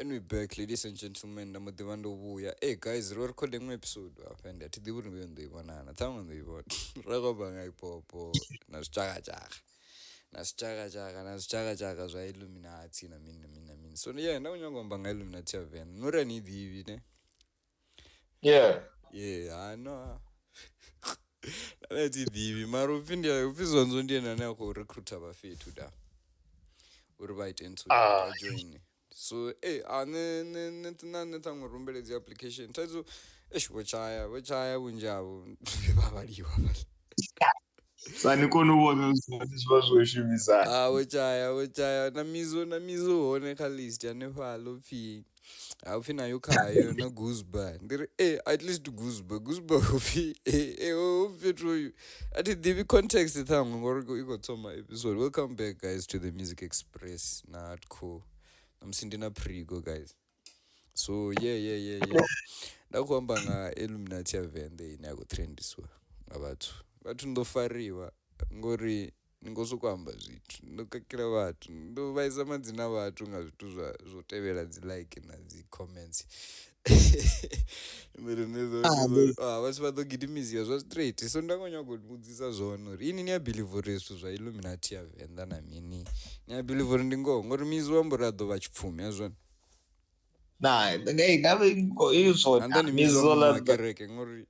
And we back, ladies and gentlemen. I'm the one who hey guys, we're recording an episode. And that they wouldn't be on the one. And I found the one. Ragobang, I popo. Nasjaga. Nasjaga. So Illuminati. I mean. So yeah, now you're going to Illuminati. Nora need the. Yeah. Yeah, I know. Let's see the Maru India. If it's on Zonzo and I go recruit a fee to that. We're right into join. So rumbele the application tazo wachaya unjabu babaliwa Sanikona ubona sizozweshimisa. wachaya na mizo oneka list ya nefalo phi awufina yokhaya na gooseba ndiri at least gooseba uphi uphi ati the context thango ngoro ikothoma episode. Welcome back guys to the MUSIQ XPRESS na HvrdKO. I'm sending a pre-go guys. So yeah. Ndakuamba nga Illuminati ya Venda inago trendiswa abantu ndofariwa ngori ngosokuamba zvithu ndokakira vatu ndovaisa madzina vatu nga zvithu zvotevera dzi-like na dzi-comments vasi vatogidimizira zvastraight. So ndakanyagodimudzisa zvona uri ini niyabhilivho rezvo zvailluminati ya Venda namini niyabhilivho ri ndingoho ngori mizo wamborado vachipfumi yazvona andani mizo makereke ngori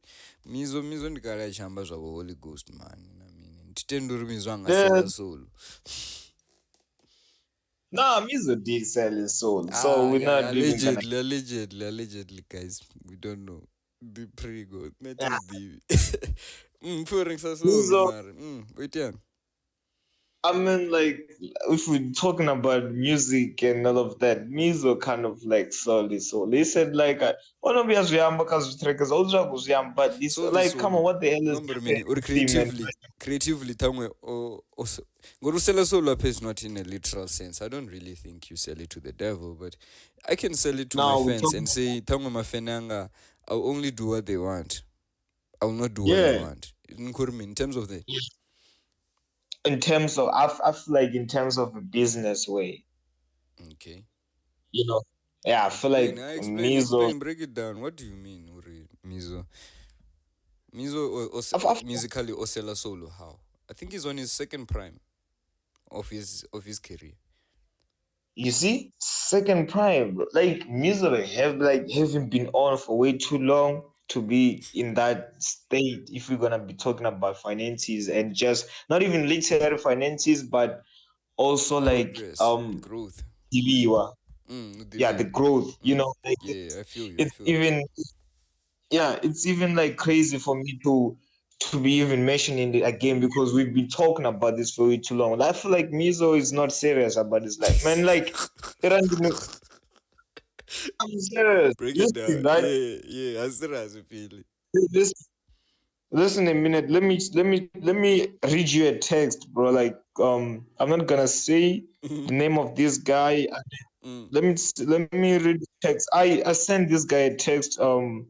mizo ndikale achihamba zvavo Holy Ghost man namini nditenduri mizo angasela solo. No, Mizo did sell his soul, so we're not allegedly, guys. We don't know. The pre-God, not just the. Pouring soul, wait, yeah. I mean, like, if we're talking about music and all of that, Mizo kind of like sold his soul. He said, like, I want to be as young because trekkers also goes young, but this, like, come on, what the hell is or creatively, Gorusela solo is not in a literal sense. I don't really think you sell it to the devil, but I can sell it to my fans and say, Tango mafenanga, I'll only do what they want. I will not do what I want. In terms of the. In terms of, I feel like in terms of a business way. Okay. You know, yeah, I feel like Mizo. Break it down. What do you mean, Uri, Mizo? Mizo musically Osela solo. How? I think he's on his second prime of his career. You see, second prime, like Mizo haven't been on for way too long to be in that state. If we're gonna be talking about finances and just not even literary finances, but also like growth. The growth. You know, like I feel you. It's even like crazy for me to be even mentioning it again because we've been talking about this for way too long. I feel like Mizo is not serious about his life, man. Like, I'm serious. Break it down. Right? Yeah. As serious as you feel. Listen a minute. Let me read you a text, bro. Like, I'm not gonna say the name of this guy. Let me read the text. I sent this guy a text. I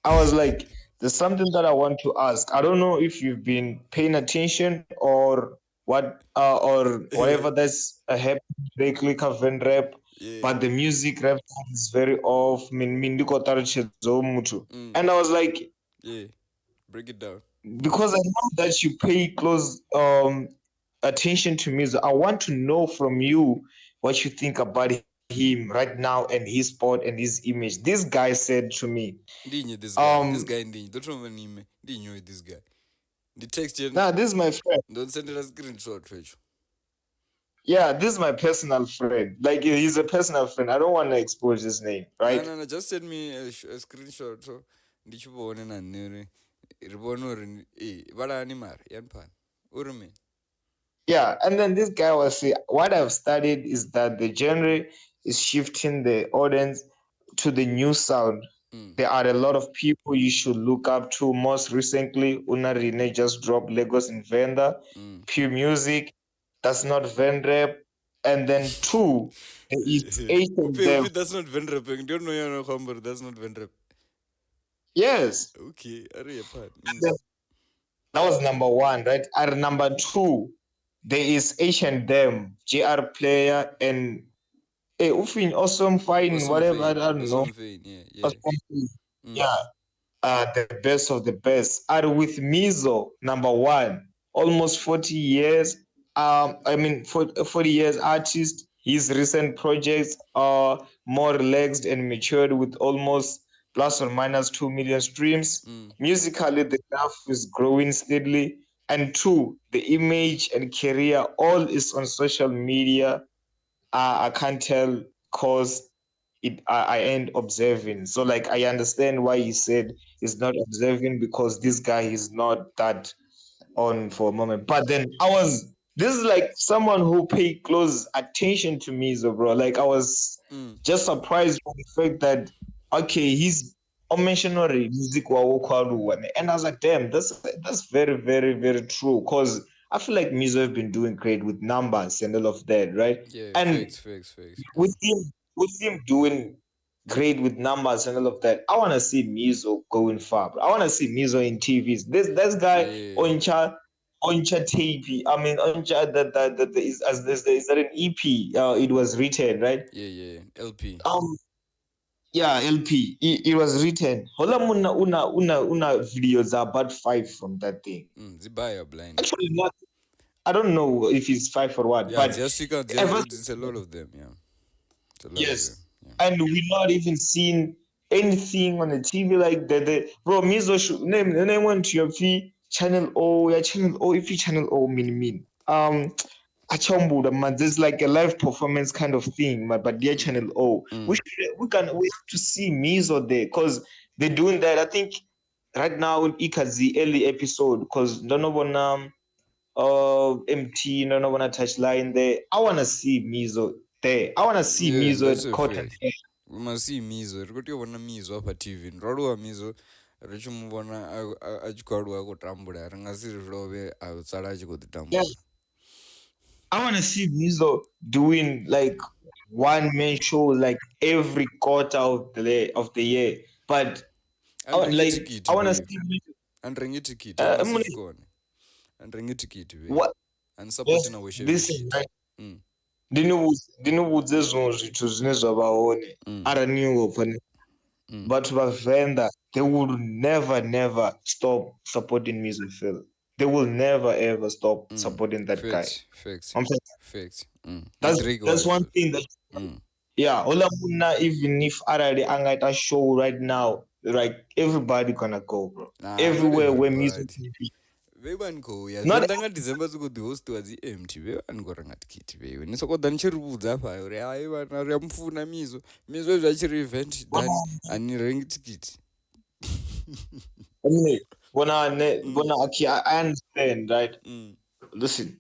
was like, there's something that I want to ask. I don't know if you've been paying attention or what, or whatever that's happening lately, Venrap. But the music rap is very off. And I was like, break it down. Because I know that you pay close attention to music. I want to know from you what you think about him right now and his sport and his image. This guy said to me, this guy, don't remember him. Didn't know this guy. The text here. Nah, this is my friend. Don't send it a screenshot, Rich. Yeah, this is my personal friend. Like, he's a personal friend. I don't want to expose his name, right? No. Just send me a screenshot. So, did you want to yeah, and then this guy was saying, what I've studied is that the genre is shifting the audience to the new sound. There are a lot of people you should look up to. Most recently, Una Rene just dropped Lagos in Venda, Pure Music, that's not Venrap, and then 2, it's 8 of them. That's not Venrap. Don't know your number. That's not Venrap. Yes. Okay, that was number 1, right? And number 2, there is H&M, JR Player, and Ufin, awesome, fine, Awesome whatever. I Fane. don't know. Awesome Fane. Yeah, yeah. Awesome Fane. Mm. Yeah, the best of the best. And with Mizo, number one, almost 40 years. I mean, 40 years artist. His recent projects are more relaxed and matured with almost plus or minus 2 million streams. Mm. Musically, the graph is growing steadily. And two, the image and career all is on social media. I can't tell cause I ain't observing. So like I understand why he said he's not observing because this guy is not that on for a moment. But then this is like someone who paid close attention to me, so bro. Like I was Mm. just surprised by the fact that okay, he's mentionary music and I was like, damn, that's very, very, very true. Cause I feel like Mizo have been doing great with numbers and all of that, right? Yeah, And facts. with him doing great with numbers and all of that, I want to see Mizo going far, bro. I want to see Mizo in TVs. This Yeah, guy yeah, Oncha Tippy. I mean Oncha that is that an EP? It was written, right? yeah. LP. Um, yeah, LP. It was written. Hola una videos are about 5 from that thing. Zibaya blind. Actually, not. I don't know if it's 5 or what, Yeah, but ever it's a lot of them, yeah. It's a lot of them. yes, Yeah. and we're not even seeing anything on the TV like that. Bro, Mizo should name one to your fee channel O, yeah, channel O, if you channel O mean. Achombuda man, there's like a live performance kind of thing, but dear channel O. Mm. We have to see Mizo there because they're doing that. I think right now in Ikazi early episode, because don't know what MT, don't know when touch line there. I wanna see Mizo there. I wanna see Yeah, Mizo that's at a Cotton. fact. We must see Mizo. Rikoti wana Mizo apa TV. Nrolo wa Mizo. Richimubona achikwaruwa kutambura. Ringasiri zvilobe autsala Yeah, achikutitambura. I wanna see Mizo doing like one man show like every quarter of the year. But Andringi like tikiti I wanna babe. see Mizo. Andringi tikiti. I Angasi mean, fikone. Andringi tikiti babe. what And just supporting our shame listen, shit. right? Ndinivhudze zvimwe zvithu zvine zvavaone Mm. araniwo pane Mm. but Venda, they will never stop supporting Mizophyll. They will never ever stop supporting that guy. Facts. I'm saying Facts. Drake that's was. one thing that yeah, Olamuna, even if already angaita show right now, like everybody gonna go, bro. Nah, not Everywhere where everybody. Mizophyll be. Vevangoya Not zvandanga December dzikuhostiwa empty vevangorange tikiti veiwe nisokoda ndichiribudza payo uri hai vana ramufuna mizo zvachiri event dani anirengi tikiti. I mean, okay, I understand, right? Listen,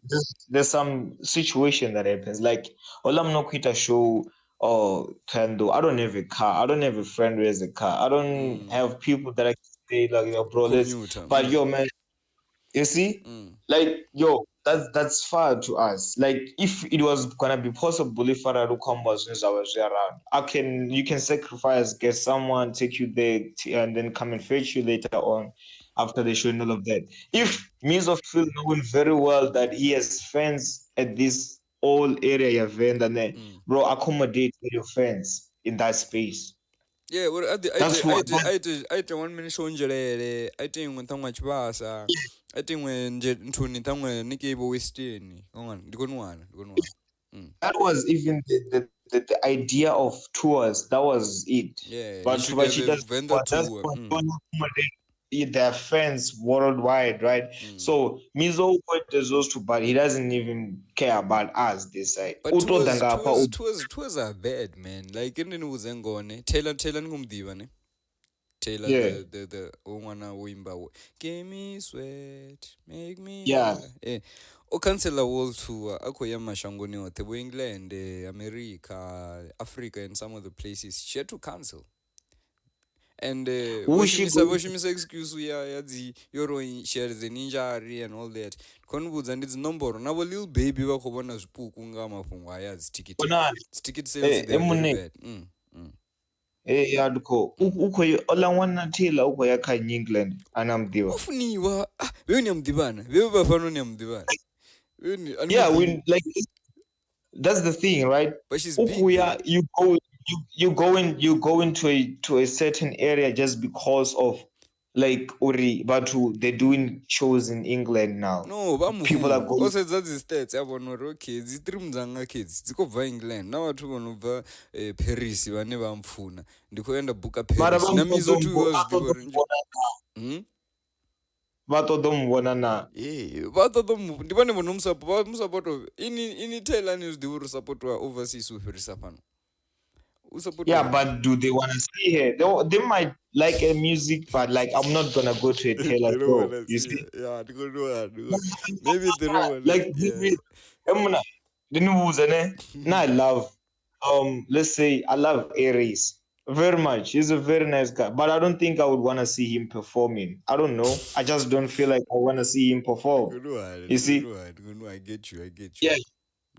there's some situation that happens. Like, I'm not quit a show or Kendo. I don't have a car. I don't have a friend who has a car. I don't have people that I can say like, yo, bro, Commuter. but yo, man, you see, like, yo, that's far to us. Like, if it was gonna be possible, if Faradu combos since I was around, you can sacrifice, get someone, take you there, and then come and fetch you later on after the show and all of that. If Mizophyll knowing very well that he has fans at this old area event, and then bro, accommodate your fans in that space. Yeah, well, That's what. aite one minute shonjerere aite imwe ntamwe achivasa aite imwe ntuni ntamwe nikeivo western ndikonwana. That was even the idea of tours. That was it. Yeah, But you should have a Venda tour. Their fans worldwide, right? So Mizo those two, but he doesn't even care about us this side. But tours are bad, man. Like in the Uzengone, Tyla ngumdiva ne. Tyla the Omana Wimba. Give me sweat, make me. Yeah. O cancel a world tour. Akoyama Shangoni or the England, America, Africa, and some of the places. She had to cancel. And voshimisa excuse yadzi yoro shares the ninja and all that konibudza ndidzi nomboro navo little baby vakuvona zvipuku nga mafungo aya ticket sales they very bad. HvrdKO uko olanwana Tyla uko yaka in England anamdiva ofuniwa vewe nyamdivana vewe bafano nyamdivana yeah we like That's the thing, right? But she's big though. You go into a certain area just because of like Uri Batu, they're doing shows in England now. No, People are vamuvhu going. osedza dzi stats yavona uri okay dzi tiri mudzanga kids dziko bva England na vathu vanobva Paris vane vamfuna ndikoenda buka Mara Paris na Mizo tu was diva uri vatodomuvona na vatoto ndi vane vanhu musapoto ini Tyla ni zvidiva uri supportwa overseas ufirisa pano yeah, but do they want to see her? They might like her music, but like I'm not gonna go to a Taylor they don't show. wanna You see see, it. Yeah, they don't know. Maybe they don't wanna like yeah. the news and now I love let's say I love Aries very much. He's a very nice guy, but I don't think I would want to see him performing. I don't know. I just don't feel like I want to see him perform. You see? I get you. Yeah.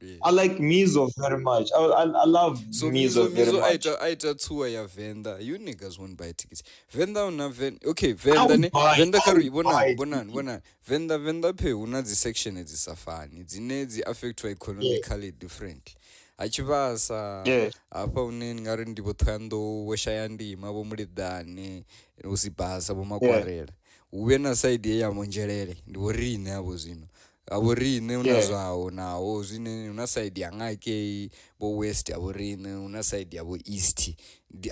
Yeah. I like Mizo very much. I love so Mizo very much. aita tour ya Venda. You niggas won't buy tickets. Venda una okay, Venda ne Venda karu bona Venda pay una dzi section dzisafani dzine dzi affect economically differently. Achivasa apa uneni ngari ndipo Thando weshaya ndima vo mulidane usibhasa vo makwarela uve na side ya monjerere ndivo rine avo zvino avo rine una zvawo nawo zvine una side yangake vo west avo rine una side yavo east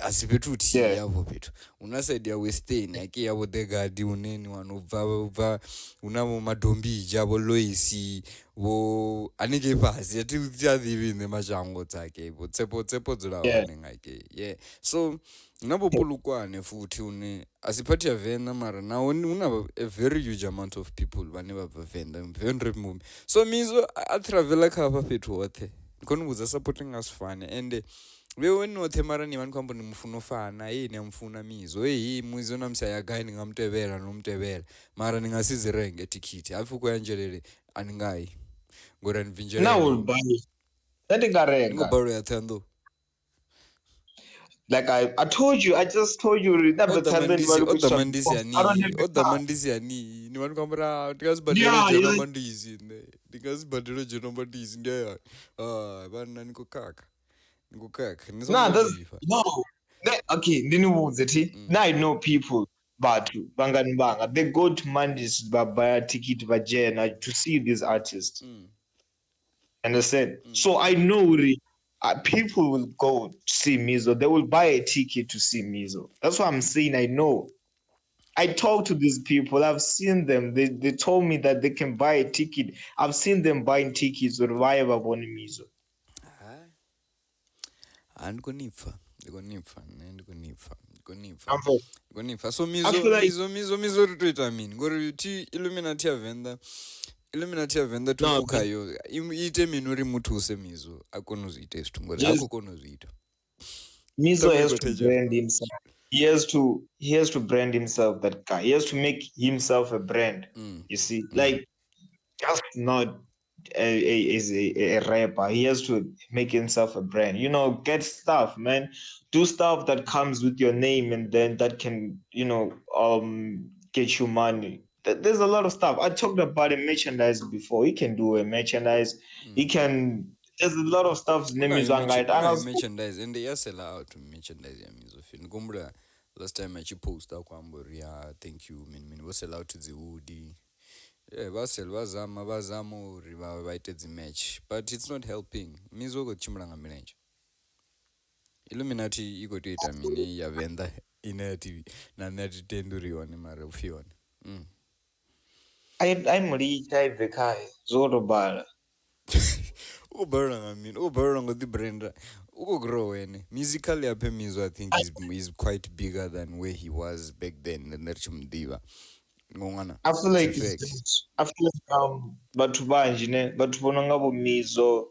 asi petu kuti yavo petu una side ya western yake yavo degadi uneni vanobva unavo madombija vo loisi vo anenge pasi yatiadhivi nemachango dzake vo tsepo dzulawanengake yeah so navopulukwane futhi une asiphathi ya Venda mara nawo una a very huge amount of people vane vabva Venda Venrap movie so Mizo atravela khapa fhethu hoṱhe khoni vhudza supporting us fane and wewe noṱhe mara ni vani kwamba ni mufuno fana ni amfuna Mizo Mizo namusi ayagai ningamutevera nomutevera mara ningasizirenge tikiti afi kuyanjelele aningai ngora nibvinjelele na ulbani ndingarenga ngobaro ya Thando. Like I told you, I just told you. Odamandisi yani ni vanhu kwambura tikazibhadhira jena mandisi ndikazibhadhira jena mandisi ndiya vanhu nikukaka no okay ndinibudze thi now I know people bathu bangani banga they go to Mandis babaya ticket vajena to see these artists understand so I know people will go to see Mizo. They will buy a ticket to see Mizo. That's what I'm saying. I know. I talk to these people. I've seen them. They told me that they can buy a ticket. I've seen them buying tickets with whatever on Mizo. Ndikonifa. So Mizo ritoita mini. Ngori ti Illuminati ya Venda. Illuminati ya Venda tufukayo iite minu uri mutu use Mizo akonozviita zvitungori akokonozviita Mizo has to brand himself. He has to brand himself, that guy. He has to make himself a brand. You see, like just not a rapper. He has to make himself a brand. Get stuff, man. Do stuff that comes with your name, and then that can, get you money. There's a lot of stuff. I talked about a merchandise before. He can do a merchandise. He can. There's a lot of stuff. Merchandise, and they sell out merchandise. Mizophyll. Last time I post kwamboria. Thank you. We sell out to the hoodie. Yeah, vazamo rivaite the match, but it's not helping. Mizo go chimranga milenje. Illuminati iko tuita mini ya Venda ina TV na nati tenduriwa ni mara ufiwa. I'm rich, HvrdKO. Zorobara. Uberang with the brand. Grow any musically Mizo, I think is quite bigger than where he was back then. The Diva. I feel like Mizo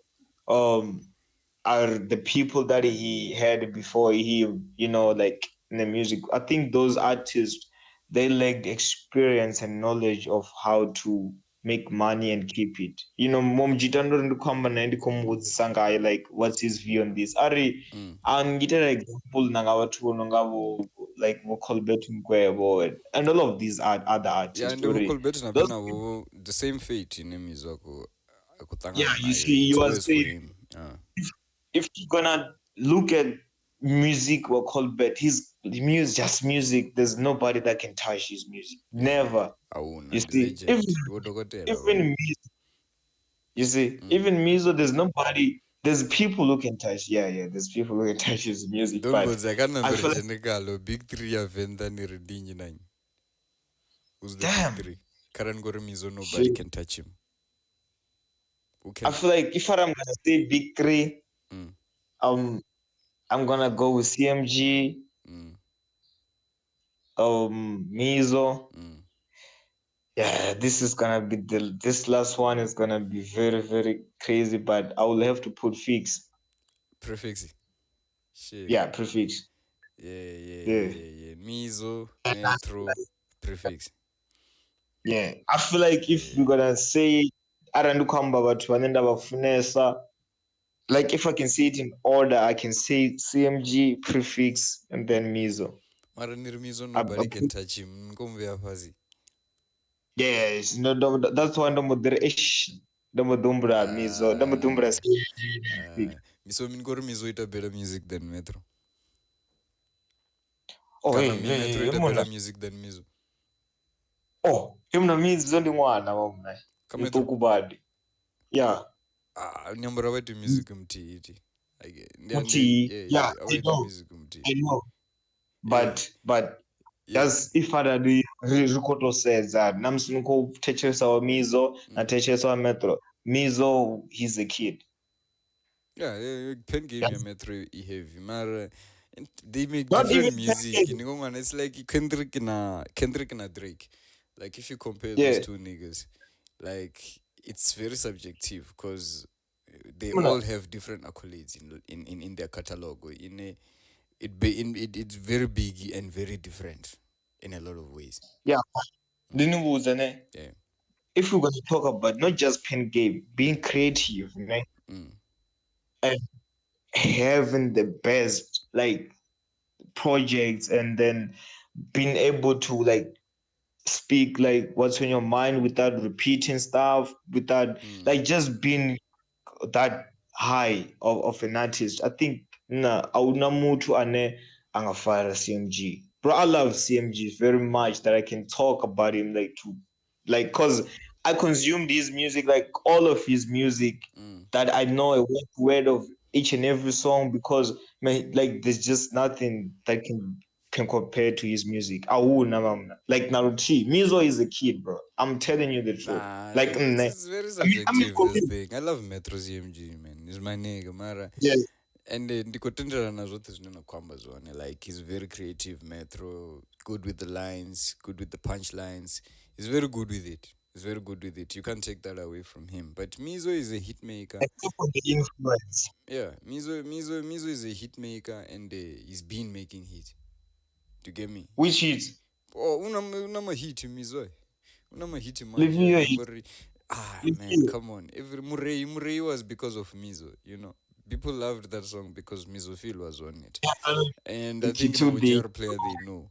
are the people that he had before he, like in the music. I think those artists, they lacked experience and knowledge of how to make money and keep it. Like what's his view on this? And get an example like Colbert and all of these other artists. Yeah, and Colbert the same fate in Mizo. Yeah, you see, It's you are always for saying him. if you're gonna look at music or Colbert, his music, just music. There's nobody that can touch his music. Never. You And the see, even legend. even Mizo, you see, even Mizo, there's nobody. There's people who can touch. Yeah, yeah. There's people who can touch his music, Don't go but I feel like, Zakanandre big three ya Venda ni Redinyi nine. Who's the big damn. three? Karan Gore Mizo, nobody Shit. can touch him. Who I can? feel like if I'm gonna say big three, Mm, um, I'm gonna go with CMG, mm, Mizo. mm. Yeah, this is gonna be this last one is gonna be very, very crazy, but I will have to put fix. Prefix. Shit. Yeah, prefix. Yeah. Mizo, Metro, prefix. Yeah. I feel like if we're Yeah. gonna say Arandukwamba bathu vanenda vafunesa, like if I can say it in order, I can say CMG prefix and then Mizo. Mara niri Mizo, I nobody can touch him. Nkombe afazi. yes, no, that's why ndombo dumbra Mizo, ndombo dumbra CMG. So Minkori Mizo ita better music than Metro. Oh, Kana hey, mi Metro hey, ita mona. better music than Mizo. Oh, him na Mizo ndi mwana wamna. Ka Metro. Ukukubadi. Yeah. Nyambara waitu music mti iti. Muti, yeah, I Waitu know, music mti. I know. Yeah. But Yeah. just if arali rikotosedza namusinuko kutechesa wa Mizo na techesa wa Metro. Mizo, he's a kid. Yeah, pen game ya Yes. Metro heavy. Mara they make Not even different music. You know, man, it's like Kendrick and Drake. Like if you compare those yeah. two niggas, like it's very subjective because they Muna, all have different accolades in their catalog. It's very big and very different in a lot of ways. yeah. Ndinubuza ne. Yeah. If we're gonna talk about not just pen game, being creative, ne, Mm. and having the best like projects and then being able to like speak like what's on your mind without repeating stuff, without Mm. like just being that high of an artist. I think na auna mutu ane angafara CMG. Bro, I love CMG very much that I can talk about him like cause I consumed his music, like all of his music Mm. that I know a word of each and every song because man, like there's just nothing that can compare to his music. Like Naruto, Mizo is a kid, bro. I'm telling you the truth. Nah, Like, it's very I mean, subjective for this me, thing. I love Metro CMG, man. He's my nigga, Mara. yeah, And ndikotenderana zvote zvinonokwamba zvone, like he's very creative. Metro, good with the lines, good with the punchlines. He's very good with it. You can't take that away from him. But Mizo is a hit maker. except for the influence. Yeah, Mizo is a hit maker, and he's been making hit. Do you get me? Which is Oh, unama hit Mizo. Unama hit leave manje. you Nyambari. Man, come on. Every Murray was because of Mizo, you know. People loved that song because Mizophyll was on it. And I think now today. JR player they know.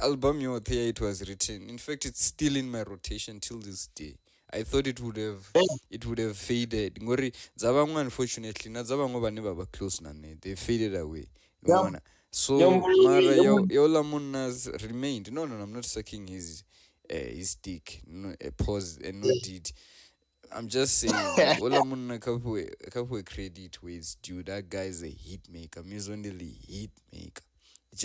Album Yothea, it was written. In fact, it's still in my rotation till this day. I thought it would have faded. Ngori Zabango, unfortunately, not Zabango Baneba close nane. They faded away. Yam- So Mara Yamburi, Yolamunas remained. No, I'm not sucking his dick. No, pause and no did. I'm just saying, Olamun Kapwe credit with due. That guy's a hit maker. He's only hit maker.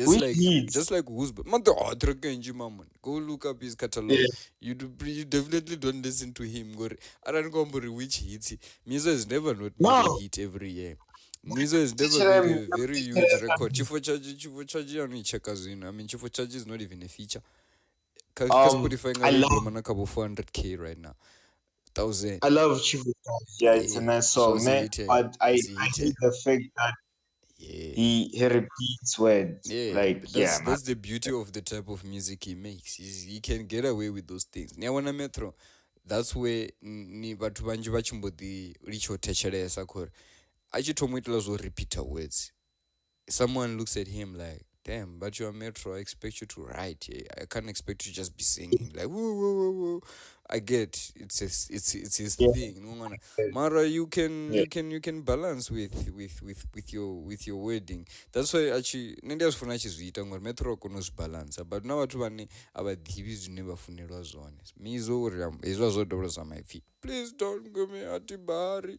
which hits? Just like Whoosba. Mother Mamon. Go look up his catalog. Yeah. You definitely don't listen to him. I don't go which hits. Mizo has never not made a No, hit every year. Mizo has never teacher, made I'm a very huge record. Chifo charge, I mean, checkers in. I mean, Chifo charge is not even a feature. Spotify I ngari love Bromana Kabo 400K right now. 1,000. I love Chifu. Yeah, it's a Yeah, nice so song, it's a man. hit. But I It's a I hit. hate the fact that Yeah, he repeats words. yeah. Like, But yeah, man. that's the beauty of the type of music he makes. He can get away with those things. Nyawana Metro, that's where ni batu banji bachimbodi richo techaresa kore. Achitomwitela zo repeater words. Someone looks at him like, damn, but you're Metro, I expect you to write. Yeah. I can't expect you to just be singing. Like, woo, woo, woo, woo. I get it's his thing. Mara, you can balance with your wedding. That's why actually Nendia's funa chizita ngor Metro konos balance. But now watu vane abadhivi zvine vafunelwa zvone. Mizo izwa zvodobro zamaifi. Please don't give me atibari.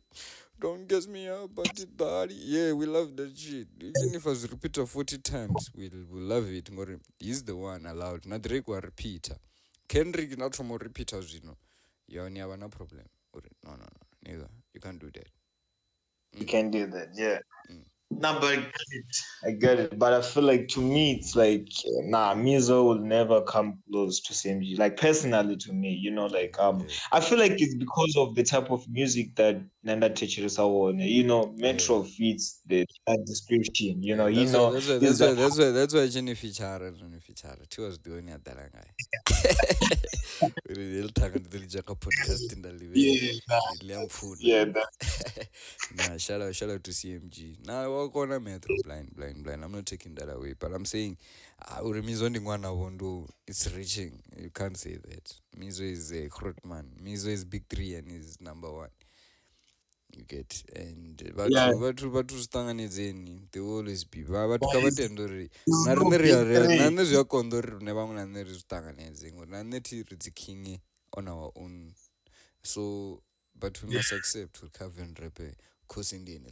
Don't guess me up atibari. Yeah, we love that shit. Even if I was repeater 40 times, we'll love it. Ngor he's the one allowed. Not Drake wa repeater. Kendrick not from repeaters, you have no problem. No, nigga, you can't do that. You can do that, yeah. No, but I get it. But I feel like to me, it's like, Mizo will never come close to CMG. Like personally to me, I feel like it's because of the type of music that Nanda teaches our, Metro fits that description. That's why Jenny feature. She was doing it that guy. Real talking to the Jaka podcast in the living. Yeah. Nah, shout out to CMG. Now I walk on a Metro blind. I'm not taking that away, but I'm saying, it's reaching. You can't say that. Mizo is a man. Mizo is big 3 and is number 1. You get, and but stanganidzeni they will always be but kavatendori nane zvakondori rune vamwe nane rizvitanganidze ngori naneti king on our own, so but we must accept with Venrap course indian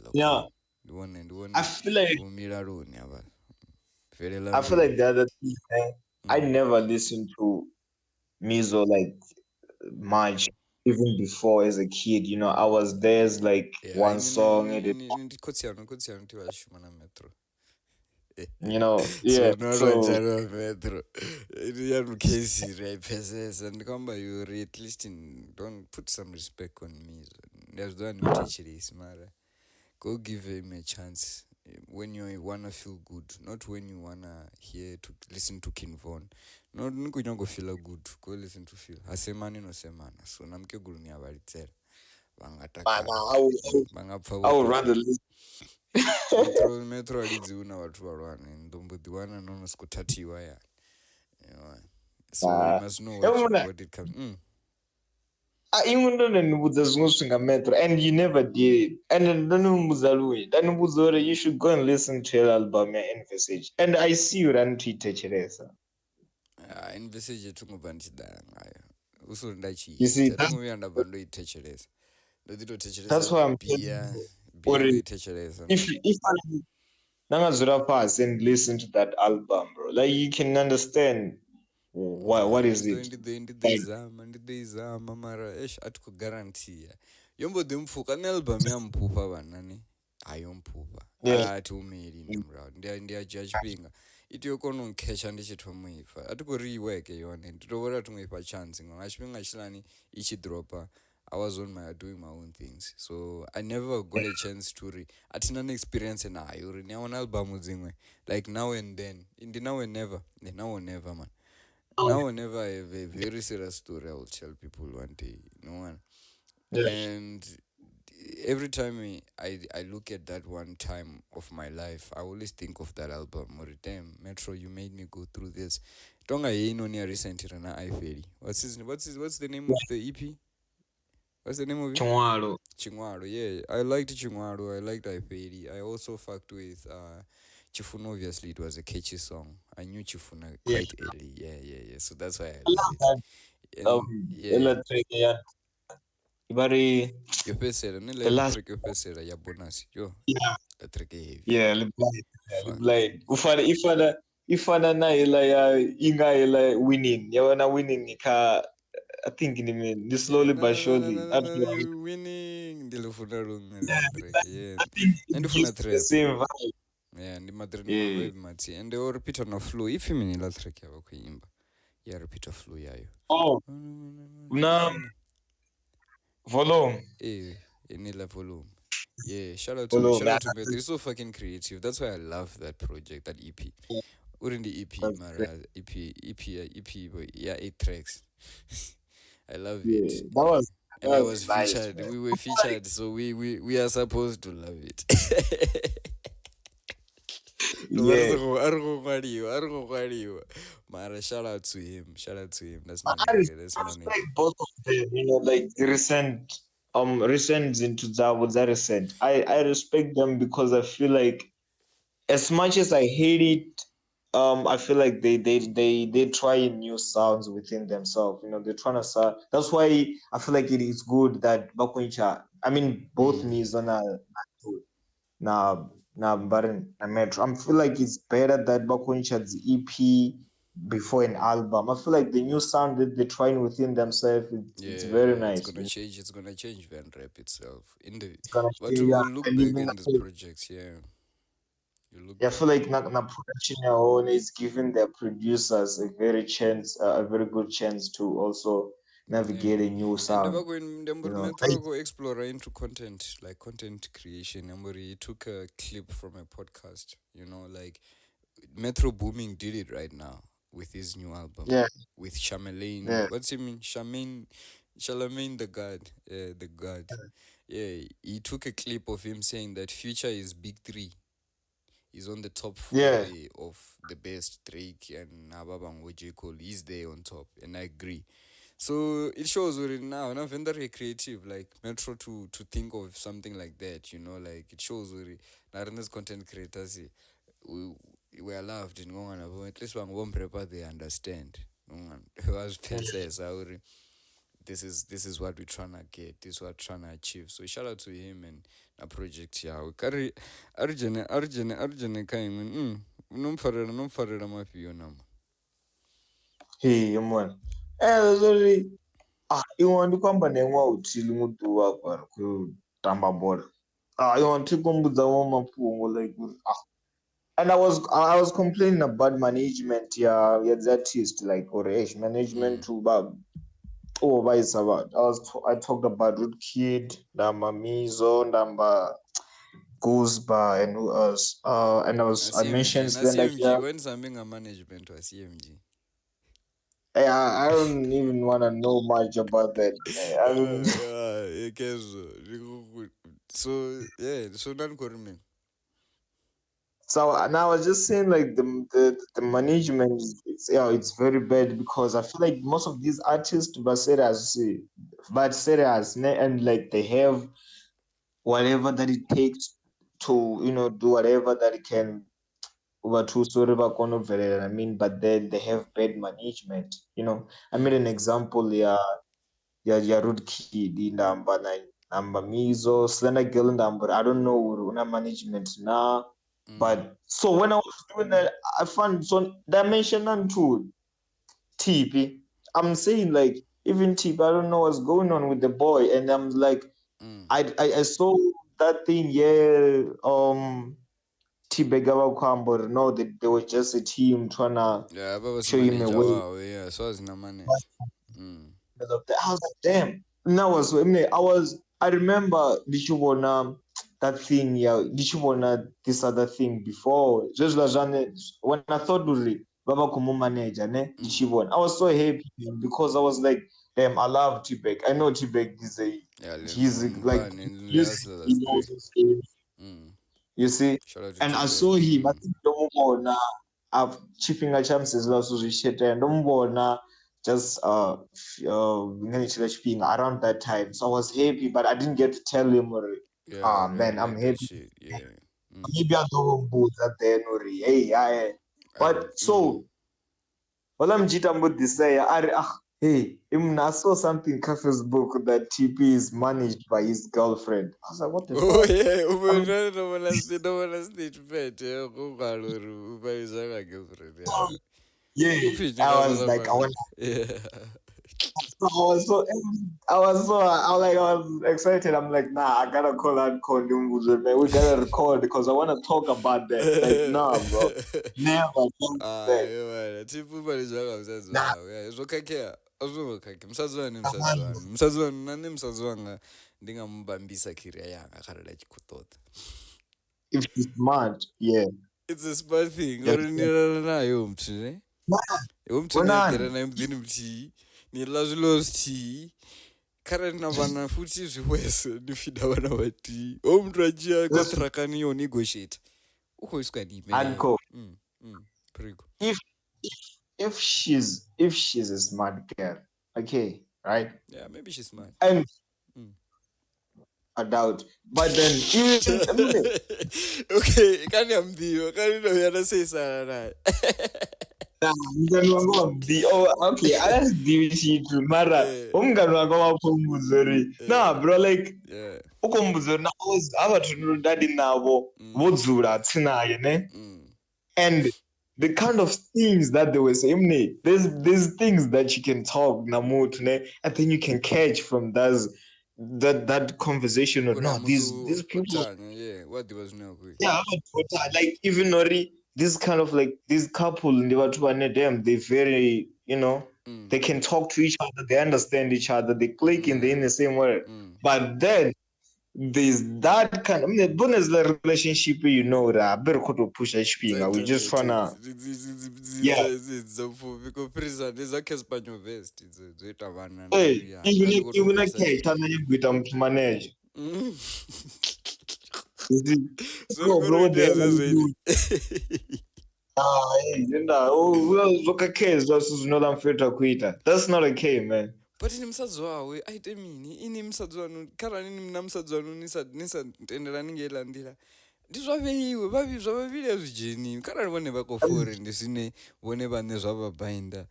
I feel like umiraroni ava I feel like the other thing, I never listened to Mizo like much even before as a kid. I was there's like one song Metro. Yeah. So Metro. You case right and come by you at least don't put some respect on me. There's the one who teach this, Mara. Go give him a chance when you wanna feel good, not when you wanna hear to listen to King Von. Not go feel good. Go listen to Phil. Asemani no semana. So namke guru ni abaritel. I would rather listen. Metro alidziuna watu varwane ndombodziwana nonoskutatiwa ya. So you must know what it comes. Even though Metro and you never did, and then you should go and listen to your album Envisage. And I see you run Twitter Cheresa. Envisage tungobva ndichidara ngayo usuri You see, ndachiitatungovira ndabva ndoitecheresa that's why I'm ndoitecheresa if I Nangazura pass and listen to that album, bro, like you can understand what is it. Ndideizama mara atikugarantiya yombode mupfuka nealbum yamupfupa vanani ayomupfupa ati umeri ndamurao ndiachipinga itiyokononkecha ndichitomuipa atikuriweke yone nditovora tumweipa chance ngona achipinga chilani ichidropa. I was doing my own things, so I never got a chance to atina an experience na ayuri ni on album dzimwe like now and then in the now and never man. Now and never I have a very serious story I will tell people one day. And every time I look at that one time of my life, I always think of that album. Or damn, Metro, you made me go through this. Tonga yeinonia recently na Aifheli. What's the name of the EP? What's the name of it? Chingwalo, yeah. I liked Chingwalo. I liked Aifheli. I also fucked with Chifuna. Obviously, it was a catchy song. I knew Chifuna quite early. Yeah. So that's why I love it. The last track ya bonus. Yo. Yeah. The track heavy. Yeah, Liblade. Ifana na ila ya inga ila winning. Yawana winning ka I think in slowly but surely. Winning. Ndilofuna track. Yeah. And the same vibe. Yeah, and the vibe mati. And they all repeat on a flow. If you mean la track ya kuimba. Yeah, repeat a flow yayo. Oh. Volume. Nila volume. Yeah, shout out to Metro. They're so fucking creative. That's why I love that project, that EP. Wouldn't the EP, Mara? EP, yeah, 8 tracks. I love it. And I was nice, featured. Man. We were featured, so we are supposed to love it. Yeah. Mara, shout out to him. Shout out to him. That's I, my I nigga. That's I my nigga. respect both of them, like the recent into that recent. I respect them because I feel like as much as I hate it, I feel like they try new sounds within themselves. They're trying to sound. That's why I feel like it is good that Bakuncha. I mean, both Mizo na Barin na Metro. I feel like it's better that Bakuncha's EP before an album. I feel like the new sound that they're trying within themselves, it's very Yeah, it's nice. gonna change. It's gonna change Venrap itself. It's gonna But change. we Yeah, will look and back even in these projects. Yeah, you look yeah, I back. feel like na production your own is giving their producers a very good chance to also navigate Yeah, a new and sound. when the Like, Metro go explorer into content, like content creation. He took a clip from a podcast. Like Metro Booming did it right now with his new album yeah, with Charlemagne. yeah, What's him? Charlemagne the God. Yeah, the God. Yeah, he took a clip of him saying that Future is big three. He's on the top four yeah, there of the best. Drake and Ababang J. Cole. He's there on top, and I agree. So it shows already now very creative, like Metro to think of something like that, like it shows already. Now in this content creators, we we are loved in Ngongana, but at least when one prepare they understand. Was princess already. This is what we're trying to get. This is what we're trying to achieve. So shout out to him and a project here. We carry Arjun kain. No farera mafio nama. hey, man. Sorry. Iwe ndikwamba nemwa utili muduwa kwari kutamba bhora. Iwe ndikumbudzawo mapfungo like and I was complaining about management, yeah, the artist like or management to overvise about. I talked about Root Kid, Namba Mizo, Namba Gooseba, and who else? And I mentioned Venda CMG. here. When something a management was CMG. I don't even want to know much about that. I don't. Yeah, so yeah, so none me. So now I was just saying like the management it's very bad because I feel like most of these artists but serious and like they have whatever that it takes to do whatever that it can over to sorry I mean, but then they have bad management. I made an example. Yeah, Root Kid number Mizo Slender Girl number. I don't know una management now, but so when I was doing that, I found some dimension and two Tippy. I'm saying like even Tippy, I don't know what's going on with the boy, and I'm like, I saw that thing, yeah. Tibegawa Kwambor, no, they were just a team trying to Yeah, but was show him a manager. way. Wow, yeah, so was no manage. I was like, damn. Now I remember did you wanna that thing, yeah, did you wanna this other thing before? Just like when I thought Baba Kumu manager, ne, did you want? I was so happy because I was like, damn, I love Tibek. I know Tibek is Yeah, he's like Ban in music, Leas he knows three. his game. You see? Shout out to And I T-Bag. saw him, I think Domubona I've chipping a chances lots of shit and Domubona just being around that time. So I was happy, but I didn't get to tell him Yeah, I man, I'm like that happy. shit. Yeah. Maybe I don't both at the end hey, but so well I'm jitambo this say hey, I saw something in Facebook that TP is managed by his girlfriend. I was like, what the Oh fuck? yeah, I mean, no one stage bet. Yeah, go galore. Ubalizanga girlfriend. Yeah. yeah. Ufini I was like, kabalabala. Yeah. I was so I was excited. I'm like, nah, I gotta call out Kondumbuzo, man. We gotta record because I wanna talk about that. Like, nah, bro. Never done that. Yeah, tipu balizanga msazi Nah, wao. Yeah, zokakea. Azungokake. man, Msazwani nani msazwanga ndingambambisa khiria yanga kharala chikutota. if she's smart, yeah. It's a smart thing. Yeah. Or nirana nayo mthi ne. Nah, Umthi when niyadera naye mudhini mthi. Nila zvilo zthi. Kare na vana futhi zviwese nifida vana vati. Mntu achia contract niyo negotiate. HvrdKO. If if she's a smart girl, okay, right? Yeah, maybe she's smart. And I doubt. But then even okay, can't you say something? mngani wangu wamdi okay ayazidivishii tu mara umngani wako wakumbudza uri bro like ukumbudzo ava tinodadi navo vodzura tsinaye ne and the kind of things that they were saying there's things that you can talk namutu ne and then you can catch from that conversation or no these people what was no like even Nori this kind of like this couple in the them they very they can talk to each other, they understand each other, they click in the same way. But then there's that kind of the bonus relationship, better to push HP. We just wanna even a case to manage. That's not okay, man. But in msadzi wawe aite mini ini msadzi wanu kana nini mna msadzi wanu nisatenderani ngelandira ndizvaveiwe zvavaviri azvijeni kana vone vakofore ndisine vone vane zvavabhainda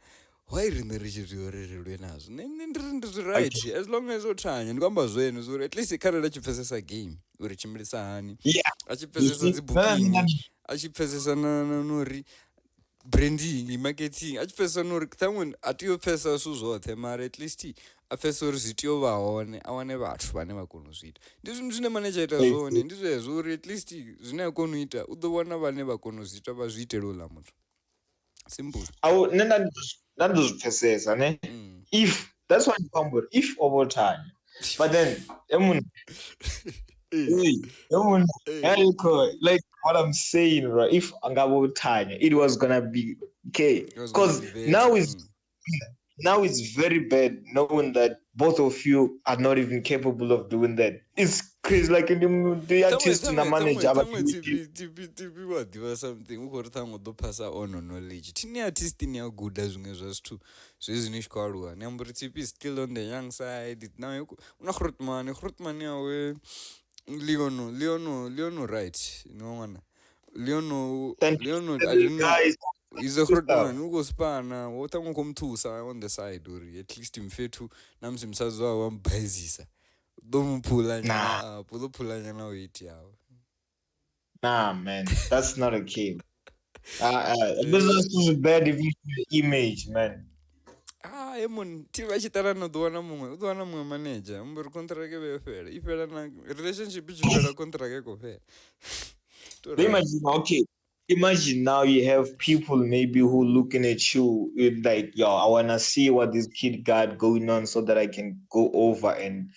wairini richiryorererwe nazvo ndiri right as long as otanya ndikwamba zvenu zuri at least kana achipfesesa game uri chimilisa hani achipfesesa dzibooking achipfesesa nori branding marketing achipfesa nori thamwe atiyopfesa su zvothe mari at least apfesa uri zvitiyovaone awane vathu vane vakonozviita ndizvinhu zvine manager ita zvone ndizvezvo uri at least zvine akonoita udowana vane vakonozviita vazviitelo la muthu simple ndandozvipfesesa ne if that's what you come with if over time but then like what I'm saying, right? If Angabo Tanya, it was gonna be okay. Because now it's very bad knowing that both of you are not even capable of doing that. It's crazy, like the artist in the manager. Tippy wadiva something. Ukori thango do pasa ono knowledge. Tini artist ni ya good as ungezo tu. So is nish kwarua. Nyamburi Tippy still on the young side. Now una Hrutman ya we. Leono right, Leono I don't know. He's a Hrutman who goes pana, what I'm come to on the side or at least in fetu Namsim Sazwa one bazisa. Don't pull pull wait yao. Nah man, that's not okay. Business is bad if you image, man. Emon tiva chitara no doana mumwe manager mburi contract vefera ifera na relationship ichipera contract kofera. Imagine now you have people maybe who looking at you with like, yo, I wanna see what this kid got going on so that I can go over and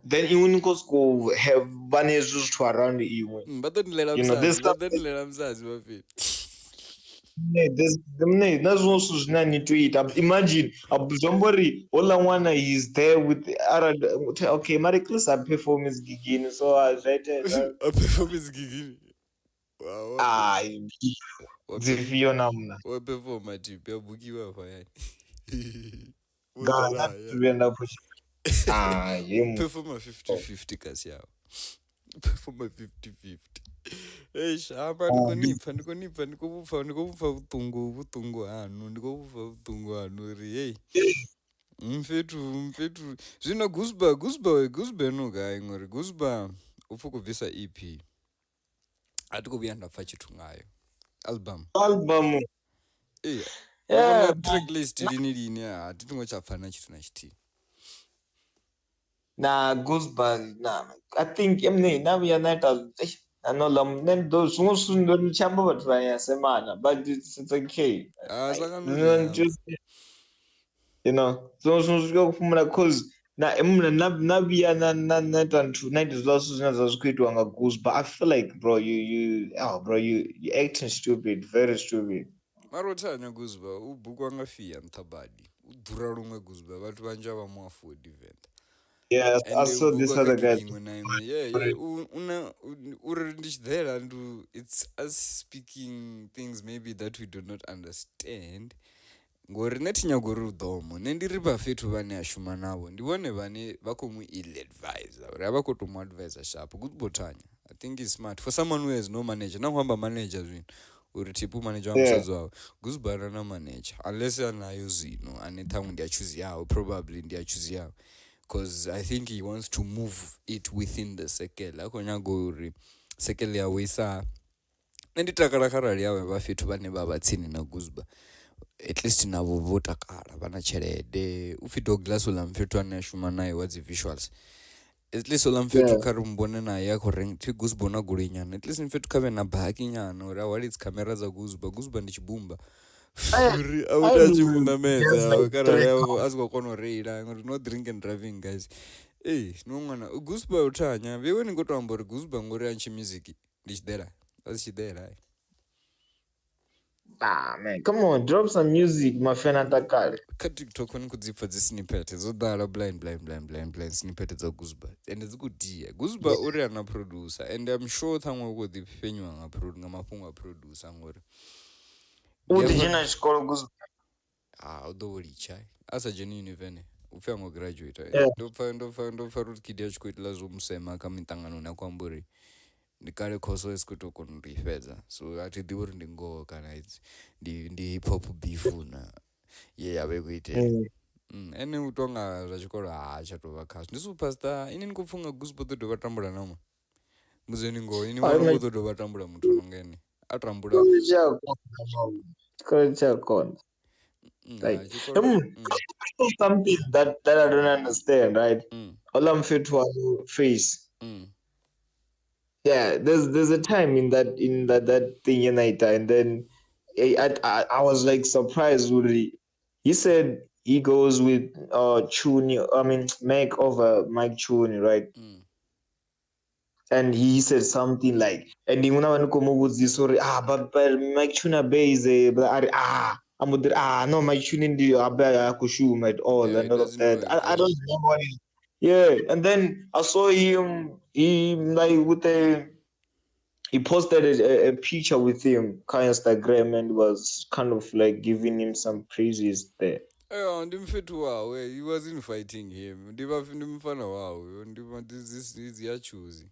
then you go have banezus to around you. But then let them that's also need to eat. Imagine somebody all he's there with okay, Mariclus a performance gigin, so I a performance gigin. Wow. Namna. What perform at you? Bukiwa for God, perform a 50-50 kasi yao. Perform a 50-50. Hey, shamba ndikonipa ndikobufa utungu hanu ri hey. Mfetu zvino gusba no guy ngori gusba ufukubvisa EP. Atikubuya ndapfa chitu ngayo. Album. Yeah. Track list lini atitingochapfana chitu na chiti. Nah, gusba I think now we are not then those who chamber but semana, but it's okay. Just those who go from because nabia na tantu night is also zinazokuitwa nga goose, but I feel like bro you acting stupid, very stupid. Marotanya guzba ubhuku angafia ntabadi udhura rumwe guzba vatu vanja vamuafford Venda Yeah, I And saw this Google other guy. Kagiging when I'm yeah, una there and it's us speaking things maybe that we do not understand. Ngori netinyagori udhomo nendiri pafetu vane ashuma navo ndivone vane vakomu-ill advisor uri avakotomu-advisor sharp kutibotanya. I think it's smart for someone who has no manager. Nakuhamba manager zvino uri tipu manager wamusadzi wavo Guzba na manager unless anayo zvino ane thamwe ndiachuzi yawo probably ndiachuzi yawo because I think he wants to move it within the circle akonyagori circle yawo isa nenditakarakara yawo vafetu vane vavatsini naGuzba at least navo votakara vana chelede ufi Douglas ulamfetu anashuma naye visuals at least ulamfetu kari umbone naye yako ranked Guzba naguri nyana at least mfetu kave na bhaki nyana uri awalitsi kamera za Guzba ndichibumba uri autachivunda meza karari avo asikokonoreira ngoti no drink and driving guys no mwana Guzba utanya veweni ngotoambori Guzba ngori anchi MUSIQ ndichidera asichidera man, come on, drop some music, my friend Atakale. TikTok when kudzipfa snippet zodala blind snippet za Guzba and dzikudiya Guzba uri ana producer and I'm sure thamwe kudipfenywa ngamapunga producer ngori Udijina chikolo Guzba. Udovolicha asa genuine vene upfe ngo graduate ndopfa kuti kidi yachikuitila zvomusema akamitangano nakwamburi ndikare khoso esikutokonondifedza so atidivi uri ndingoho kana ndi hip hop bifuna yave kuitela ene utonga zvachikoro haachatova kaso ndisupasta ini ndikupfunga Guzba todova tambura namo muzeni ngoho ini vanongo todova tambura mutu unongeni atambura chakona. Like, something that I don't understand, right? All I'm fit to face. Yeah, there's a time in that thing United, and then I was like surprised. Really, he said he goes with Chuni. I mean, Mac over Mike Chuni, right? And he said something like, and the one who was this sorry, but Mike Chuna Bay is a no, Mike Chuni the Akushu at all and all of that. I don't know what he. Yeah, and then I saw him. He like with he posted a picture with him on Instagram and was kind of like giving him some praises there. Ndimfetu wawe he wasn't fighting him ndimfana wawe ndiyachuzi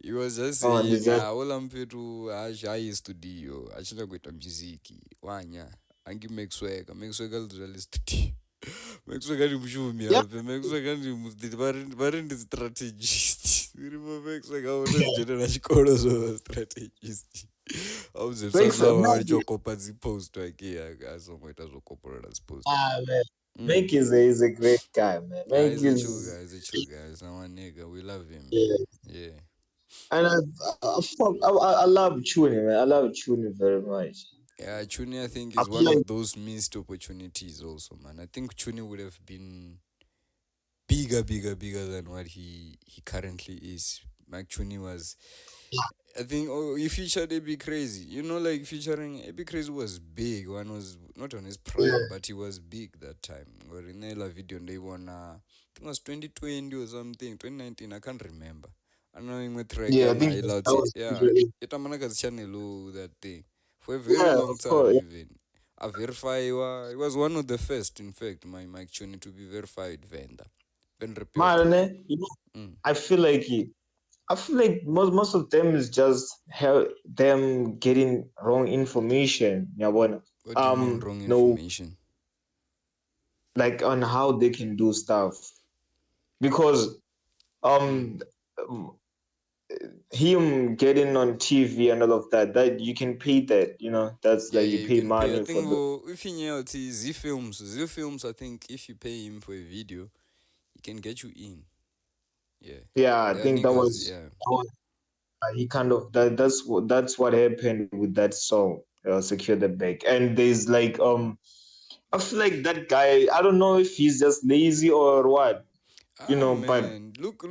he was just saying ola mfetu haistudio achina kuita muziki wanya angi McSwagga lidurali studio McSwagga ndi mushumi ape McSwagga vari ndi strategist iripo McSwagga otozijenera chikoro strategist auzesana arichokopa dzipost ake akazongoita zvokoporera dzipost. Make is a great guy, man. Make he's a chill guy. He's our nigga. We love him. Yeah. And I love Chuni, man. I love Chuni very much. Yeah, Chuni I think is one of those missed opportunities also, man. I think Chuni would have been bigger than what he currently is. Like Chuni was, I think, he featured A B Crazy. You know, like featuring A B Crazy was big. One was not on his prime, but he was big that time. Or in the video, they won, I think it was 2020 or something, 2019, I can't remember. I know in the track, I think it's a channel that thing. For a very long time, even. I verify, it was one of the first, in fact, my Chuni to be verified Venda. Venrap. I feel like most of them is just them getting wrong information. What do you mean wrong information? Like on how they can do stuff. Because him getting on TV and all of that you can pay that, that's like you pay money I think if you Z films, I think if you pay him for a video, he can get you in. I think that was he kind of that's what happened with that song, Secure the Bag. And there's like I feel like that guy, I don't know if he's just lazy or what, man. But look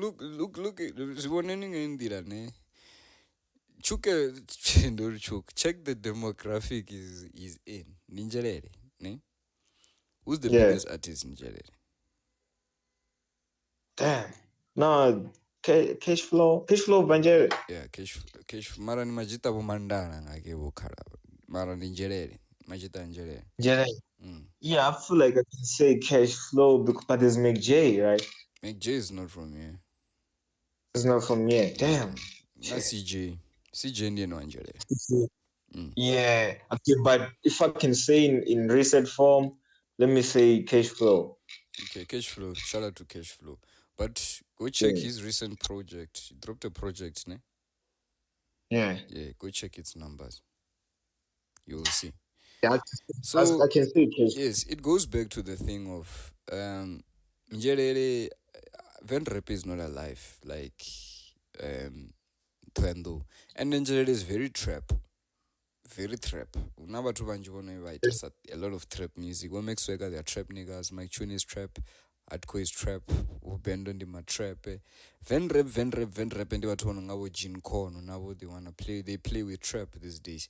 check the demographic is in Ninjalere, ne? Who's the biggest artist in Ninjalere? Damn. No, cash flow banje. Yeah, cash mara ni majita vo mandana ngake vo khala. Mara ni njelele. Majita njelele. Yeah, I feel like I can say cash flow, but there's McJ, right? McJ is not from here. It's not from here. Yeah. Damn. Na CJ. CJ ndiye no njelele. Yeah. Okay, but if I can say in recent form, let me say cash flow. Okay, cash flow. Shout out to cash flow. But go check his recent project. He dropped a project, ne? Yeah. Yeah, go check its numbers. You will see. Yeah, So I can say cash. yes, it goes back to the thing of Njelele Venrap is not alive like Twendo. And Njelele is very trap. Very trap. Una batho banji bona a lot of trap music. What makes McSwagga they are trap niggas. Mike Tune is trap. HvrdKO is trap. Venda ndima trap. Venrap and batho bona ngabo Gene Corno nabo they play with trap these days.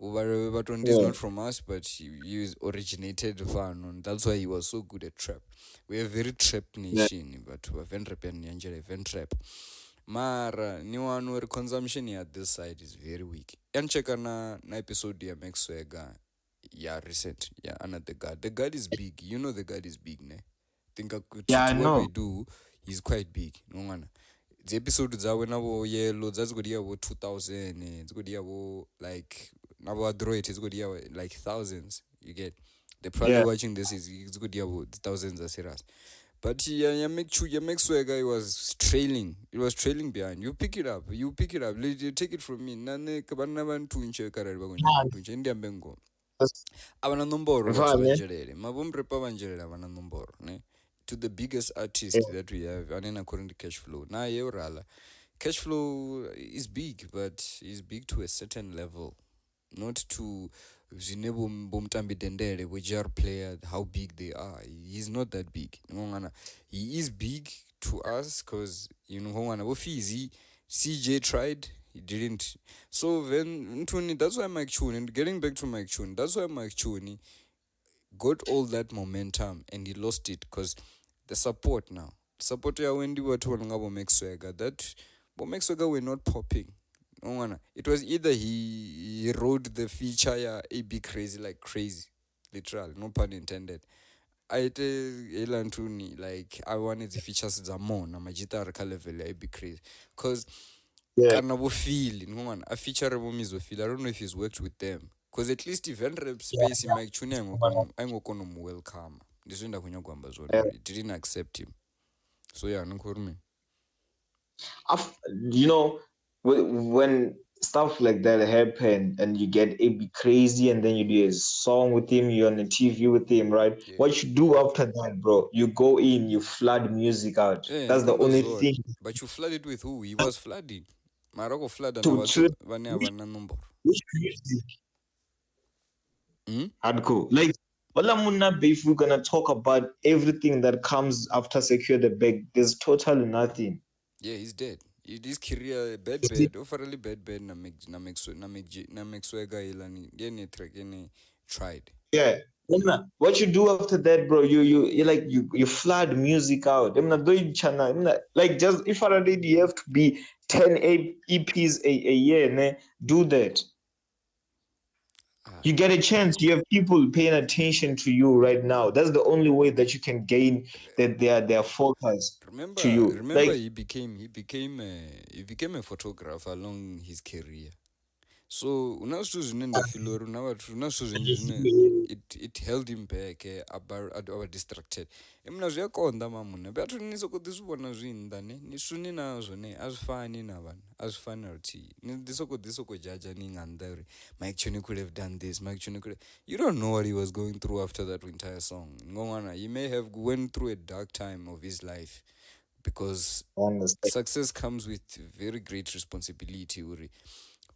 But is not from us, but he originated fan. That's why he was so good at trap. We're a very trap nation, but Venrap and Venrap. Mara ni wanu where consumption at this side is very weak. Yancheka na episode ya McSwagga ya recent ya another god. The god is big. You know the god is big, ne? Think I know. what we do, he's quite big. No. The episode zawe nabo yellow that's good year 2000 it's good year like nabo adroit it's good year like thousands. You get they're probably watching this it's good year thousands are serious. But McSwagga it was trailing. It was trailing behind. You pick it up. You take it from me. Nane kabana bantunche karari bagonja bantunche ndi ambengo. Abana nomboro bathu banjelele. Mabomrepa banjelele abana nomboro, ne? To the biggest artist that we have, and according to Cashflow. Na yeurala. Cashflow is big, but is big to a certain level. Not to Zinebo Bomtambi Dendere, which are player, how big they are. He's not that big. He is big to us because, you know, Fizi, CJ tried, he didn't. So then, that's why Mike Chuni, and getting back to Mike Chuni, that's why Mike Chuni got all that momentum and he lost it because the support now. Support ya Wendy were told about McSwagga that McSwagga were not popping. It was either he rode the feature ya AB crazy like crazy, literal, no pun intended. I Elantuni like I wanted the features more na majita arka level ya AB crazy, cause kanabo feel a feature Mizo Phyll. I don't know if he's worked with them, cause at least if Venrap space in Mike Tune I'm welcome. This is it didn't accept him. So yeah, me. You know, when stuff like that happen and you get AB crazy and then you do a song with him, you're on the TV with him, right? Yeah. What you do after that, bro, you go in, you flood music out. Yeah, that's the only thing. But you flooded with who? He was flooding. Maroko flood and which music? HvrdKO. Like, if we're gonna talk about everything that comes after Secure the Bag, there's totally nothing. Yeah, he's dead. His career bad. Overly bad. Na McSwagga ilani tried. Yeah. What you do after that, bro? You flood music out. I'm not doing channel. Like just if already you have to be 10 EPs a year, ne, do that. You get a chance. You have people paying attention to you right now. That's the only way that you can gain that their focus to you. Remember, like, he became a photographer along his career. So it held him back about distracted. Emna zviyakonda mamuna beatu nisokodhisubona zvinda nisuni nazvo azvifani navanhu azvifani ruti ndisokodhisokojaja ningandari Mike Chuni could have done this. Mike Chuni could have, you don't know what he was going through after that entire song. He may have went through a dark time of his life because success comes with very great responsibility, Uri.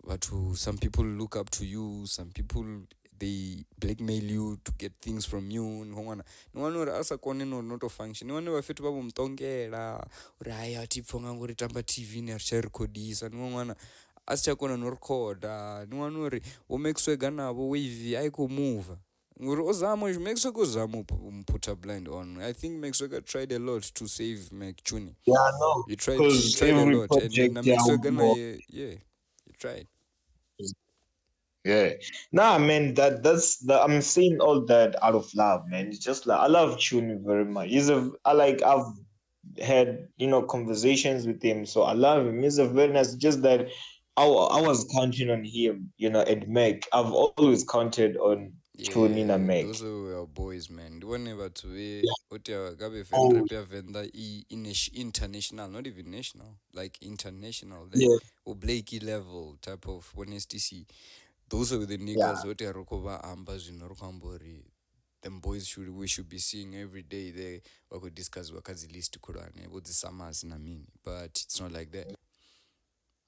But some people look up to you, some people they blackmail you to get things from you. No one asa kone not function. No one wafetu babu mtongela uraya tipfonga ngori tamba TV ne aricharekodisa. No one asichakona no recorda. No one uri McSwagga nabo wave aiko move. McSwagga ozama put a blind on. I think McSwagga tried a lot to save McChuni. Yeah, no, He because tried a every lot, and project, na yeah, McSwagga yeah, he tried. yeah. Nah, man, I'm saying all that out of love, man. It's just like I love Tune very much. I've had conversations with him, so I love him. He's a very nice. Just that I was counting on him, at Mac. I've always counted on Tune in a Yeah, Mac. those are our boys, man. Whenever to be, Yeah. what gabe Oh, Venrap ya Venda international, not even national, like international. Like yeah, Blakey level type of honesty. Those are the yeah. niggas what are rokova ambas in Rokambori. Them boys we should be seeing every day. They we could discuss wakazi list Kurane, what the summers na mean. But it's not like that.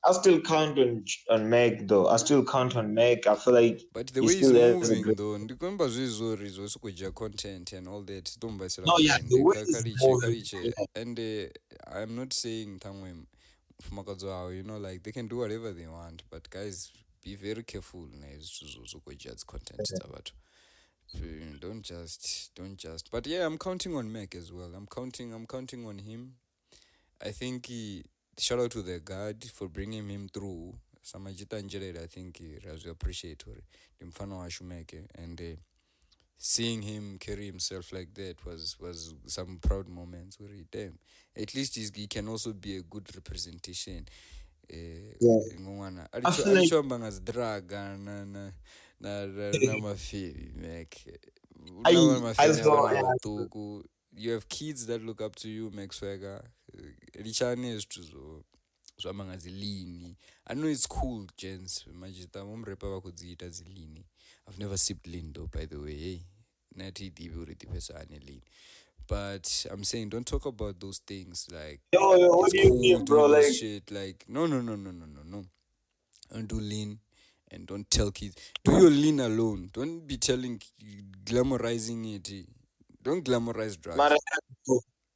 I still count on Mac though. I still count on Mac. I feel like But the he way he's still has a moving great. though, ndikwemba zvizvo also kuja content and all that. Don't buy No, yeah, brand. the way he's moving. Kariche. And I'm not saying Tangwe Fumakazo, like they can do whatever they want, but guys, be very careful. Also content. Don't just. But yeah, I'm counting on Mac as well. I'm counting on him. I think shout out to the guard for bringing him through. Samajita Njere, I think he was appreciatory. Mfano wa Shumeke, and seeing him carry himself like that was some proud moments where damn, at least he can also be a good representation. Yeah, Ngwana I feel like alichoamba ngazidraga na mafevi like I I mafeni saw. avana vatuku. You have kids that look up to you, McSwagga. Richane zvithu zvamba ngazilini. I know it's cool, gents. Majita mumrepa vakudziita zilini. I've never sipped lean though, by the way. Hey, nati divi uri dipesane lean. But I'm saying don't talk about those things like Yo, what it's do you cool mean, bro? doing this Like, shit. Like no. Don't do lean and don't tell kids. Do your lean alone. Don't be glamorizing it. Don't glamorize man, drugs.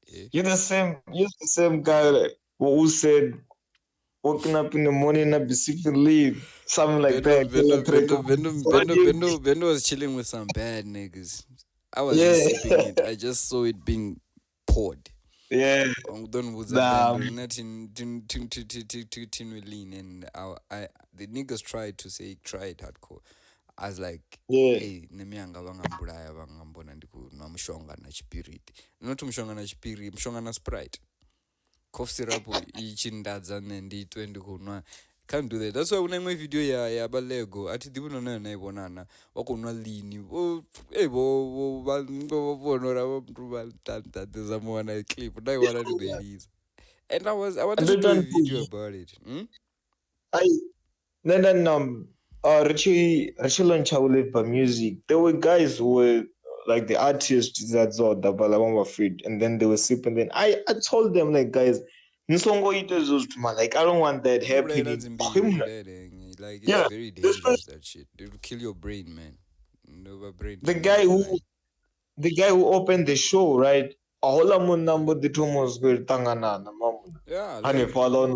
Yeah. you're the same guy who said waking up in the morning and be sipping lead, something like Bendo, that. Bendo, Bendo, So Bendo, what Bendo, do you Bendo, Bendo was chilling with some bad niggas. I wasn't Yeah, sipping it. I just saw it being poured. yeah. Don't was a Nah, band, not in lean, and the niggas tried to say try it hardcore. I was like, yeah. hey, nemianga vangambulaya vangambona ndikunwa mushonga na chipiriti. Not mushonga na chipiri, mushonga na Sprite. Cough syrup ichindadza nenditwe ndikunwa. Can't do that. That's why when I make video ya balego, ati dibu nona naibonana wakunwa lini. Hey bo bonora bo tanta mwana clip. I wanted to release. And I wanted And to do a then video about it. I then Richie MUSIQ. Music. There were guys who were like the artists that saw the Balawamba feed, and then they were sipping. Then I told them like, guys, Nsongo eaters like I don't want that happening. Like it's Yeah, very especially dangerous that shit. It'll kill your brain, man. No brain the damage guy to who lie. the guy who opened the show, right? Ahola mun number the Thomas good tangana na mamu. Yeah, Hani like follow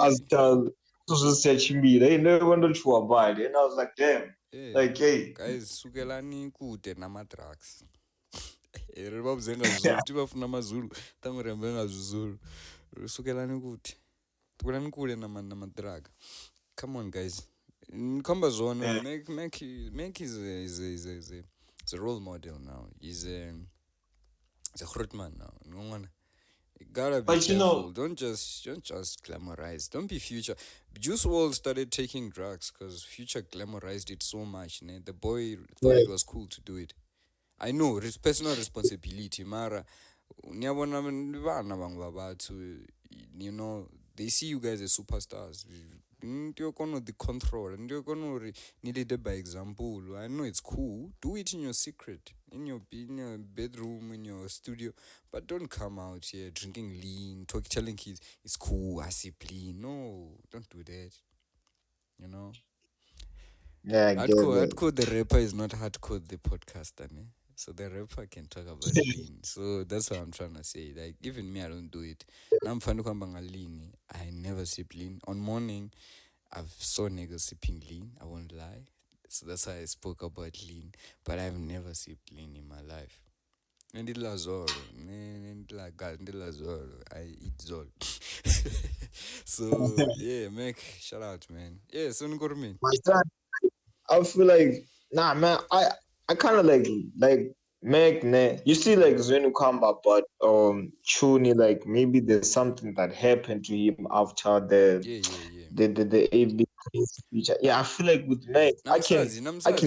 as tell to search me. They never wanted to abide. And I was like, damn. Like, hey. guys, sukelani kute nama-drugs. Rivabvuze ngazvizuru, tivafuna mazulu, tamurembe ngazvizuru. Sukelani kuti. Sukelani kule nama-drug. Come on, guys. Kamba zvona, Yeah. Make is a role model now. He's a Grootman now. You gotta be But careful. Don't just glamorize. Don't be Future. Juice WRLD started taking drugs because Future glamorized it so much. The boy thought yeah, it was cool to do it. I know, personal responsibility. Mara, nyabona vana vangu vabathu, they see you guys as superstars. You're gonna the control and you're gonna need it by example. I know it's cool. Do it in your secret, in your bedroom, in your studio, but don't come out here drinking lean, telling kids it's cool. I see lean. No, don't do that. You know, yeah, I get it. hardcore. The rapper is not hardcore. The podcaster, ne? So the rapper can talk about lean. So that's what I'm trying to say. Like even me, I don't do it. Now I'm finding lean. I never sip lean. On morning, I've saw niggas sipping lean. I won't lie. that's why I spoke about lean. But I've never sipped lean in my life. Ndila zolo, ndila gal, ndila zolo. I eat zolo. So yeah, Mac, shout out, man. Yeah, so me. My son, I feel like nah, man. I kind of like make ne. You see, like Zenu Kamba, but Chuni, like maybe there's something that happened to him after Yeah, yeah, yeah. the AV speech. Yeah, I feel like with Meg, I can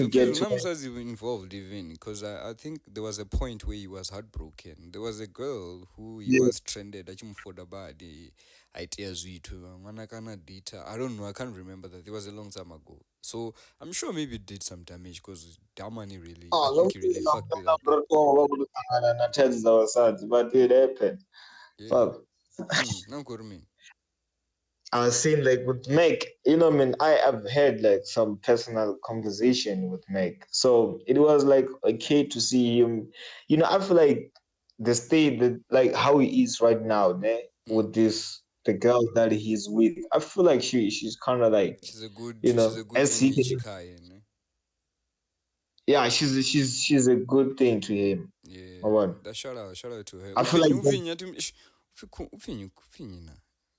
get to it. Namsazi were involved even because I think there was a point where he was heartbroken. There was a girl who he Yeah. was trended achimfoda badi aitia zwitu manakana data. I don't know, I can't remember that. It was a long time ago. So I'm sure maybe it did some damage because Damani really, I Oh, think long he thing really enough, fucked with that girl. na tells our sons, but it happened. Yeah. Fuck. Now Kurmin. I was saying like with Meg, I mean, I have had like some personal conversation with Meg. So it was like okay to see him. I feel like the state that like how he is right now, ne, with this the girl that he's with. I feel like she's kind of like, She's a good as he, energy guy, ne? yeah, she's a good thing to him. Yeah. Or what? That shout out to her. I feel like that,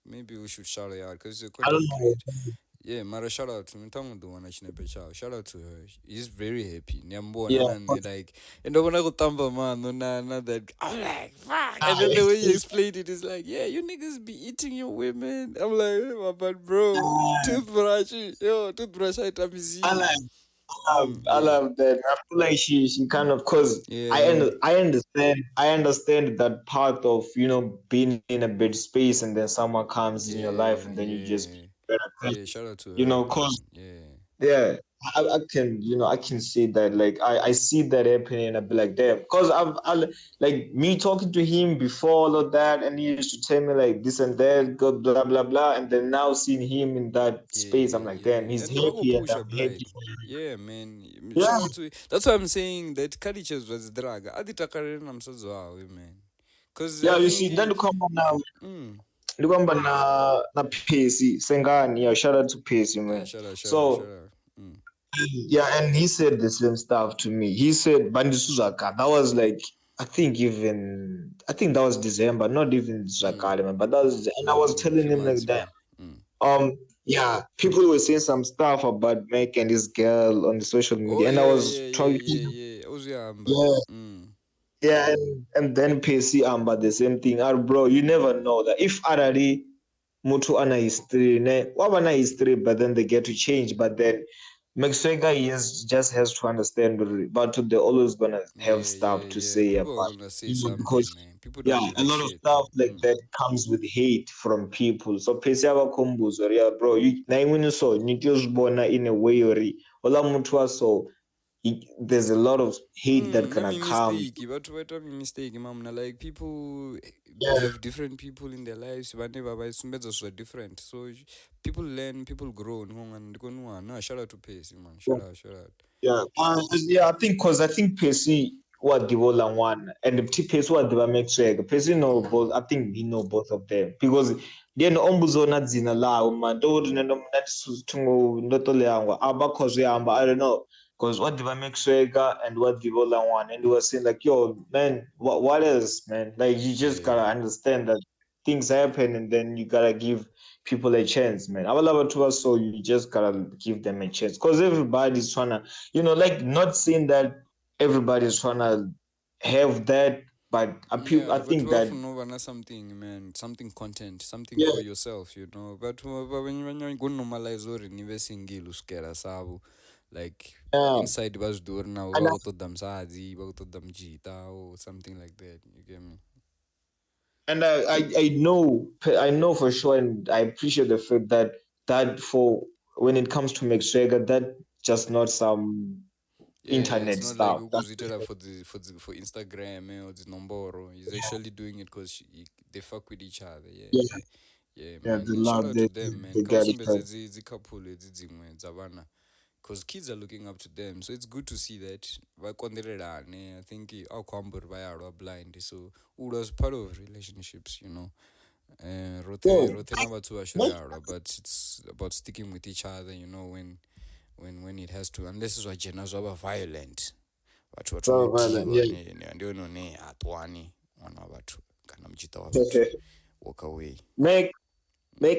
Maybe we should shout her out because she's a I don't content know. creator. Yeah, Mara, shout out to me. The one I shout out to her. He's very happy. Yeah, Nyambona and like, and the one I got tamba man, no, nah, that. I'm like, fuck. nah, And then the way he explained it is like, yeah, you niggas be eating your women. I'm like, but bro, toothbrush item is I like. I yeah. love that. I feel like she kind of cause Yeah. I understand that part of being in a bad space and then someone comes in your life and then you just Yeah. better, Yeah, shout out to her, cause man. Yeah. yeah, I can I can see that like I see that happening and I be like damn because like me talking to him before all of that and he used to tell me like this and that God blah blah blah and then now seeing him in that space I'm like damn Yeah. he's And the Bago happy and push I'm up happy like, for him. yeah, man. Yeah, Shout out to that's why I'm saying that Kalichas was drag. Aditakarere namsazo man. Cause I yeah, you think see then come on now. mm, Ndikwamba na Pacey Sengani, yeah, shout out to Pacey, yeah, man. shout So out. yeah, and he said the same stuff to me. He said Bandi Suzaka. That was like I think that was December, not even Zakari, man. But that was and I was A telling few him like months that. back. Mm. Yeah, people were saying some stuff about Mike and this girl on the social Oh media, and I yeah, was trying. yeah. Uziamba. Yeah, Mm. yeah, and then PC Amber the same thing. Bro, you never know that if already Mutu ana history, ne, wabana history, but then they get to change. But then McSwagga just has to understand, but they're always gonna have stuff to Yeah. say People are about, gonna say something, because man. People yeah, don't give a a lot of shit. stuff like that comes with hate from people. So PC abakhumbuzo, yeah, bro, you na imini so you just born in a way or ola mutu so there's a lot of hate that gonna come. But mistake, mamna. Like people Yeah, have different people in their lives. But never by are different. So people learn, people grow. No, shout out to Pace, man. Shout out. yeah, yeah. I think Pacey what the Wolan one and the Pacey what the McSwagga. Pacey know both. I think he know both of them because then ombuzo na zina la man. Don't know that tungo ndoto leangwa. Aba cause amba. I don't know. Because what the McSwagga and what the Wolan one and he was saying like, yo man, what else, man? Like you just Yeah. gotta understand that things happen and then you gotta give people a chance, man. I will love to us, so you just gotta give them a chance because everybody's trying to, like, not saying that everybody's trying to have that, but Yeah, I but think we that, often know something, man, something content, something yeah, for yourself, you know. But when you go normalize or nive single uskera sabu, like yeah. inside was door now And about them sazi, about them jita or something like that. You get me? I know for sure, and I appreciate the fact that for when it comes to McSwagga, that just not some Yeah, it's internet not like stuff. That's Ukuzitela for Instagram for the nomboro. He's actually doing it because they fuck with each other. yeah, Yeah, yeah, man. the And shout love out to they them, man. they get each other. Kamsumbeze zi couple zabana. Because kids are looking up to them, so it's good to see that. I think our kwambur are blind, so it was part of relationships, you know. So, Rote na batu what? but it's about sticking with each other, you know, when when it has to, unless it's wajena zvava violent vatu So violent, vatonodiwa ndiyo nehatwani wana vatu kana muchitaura vatu walk away. Make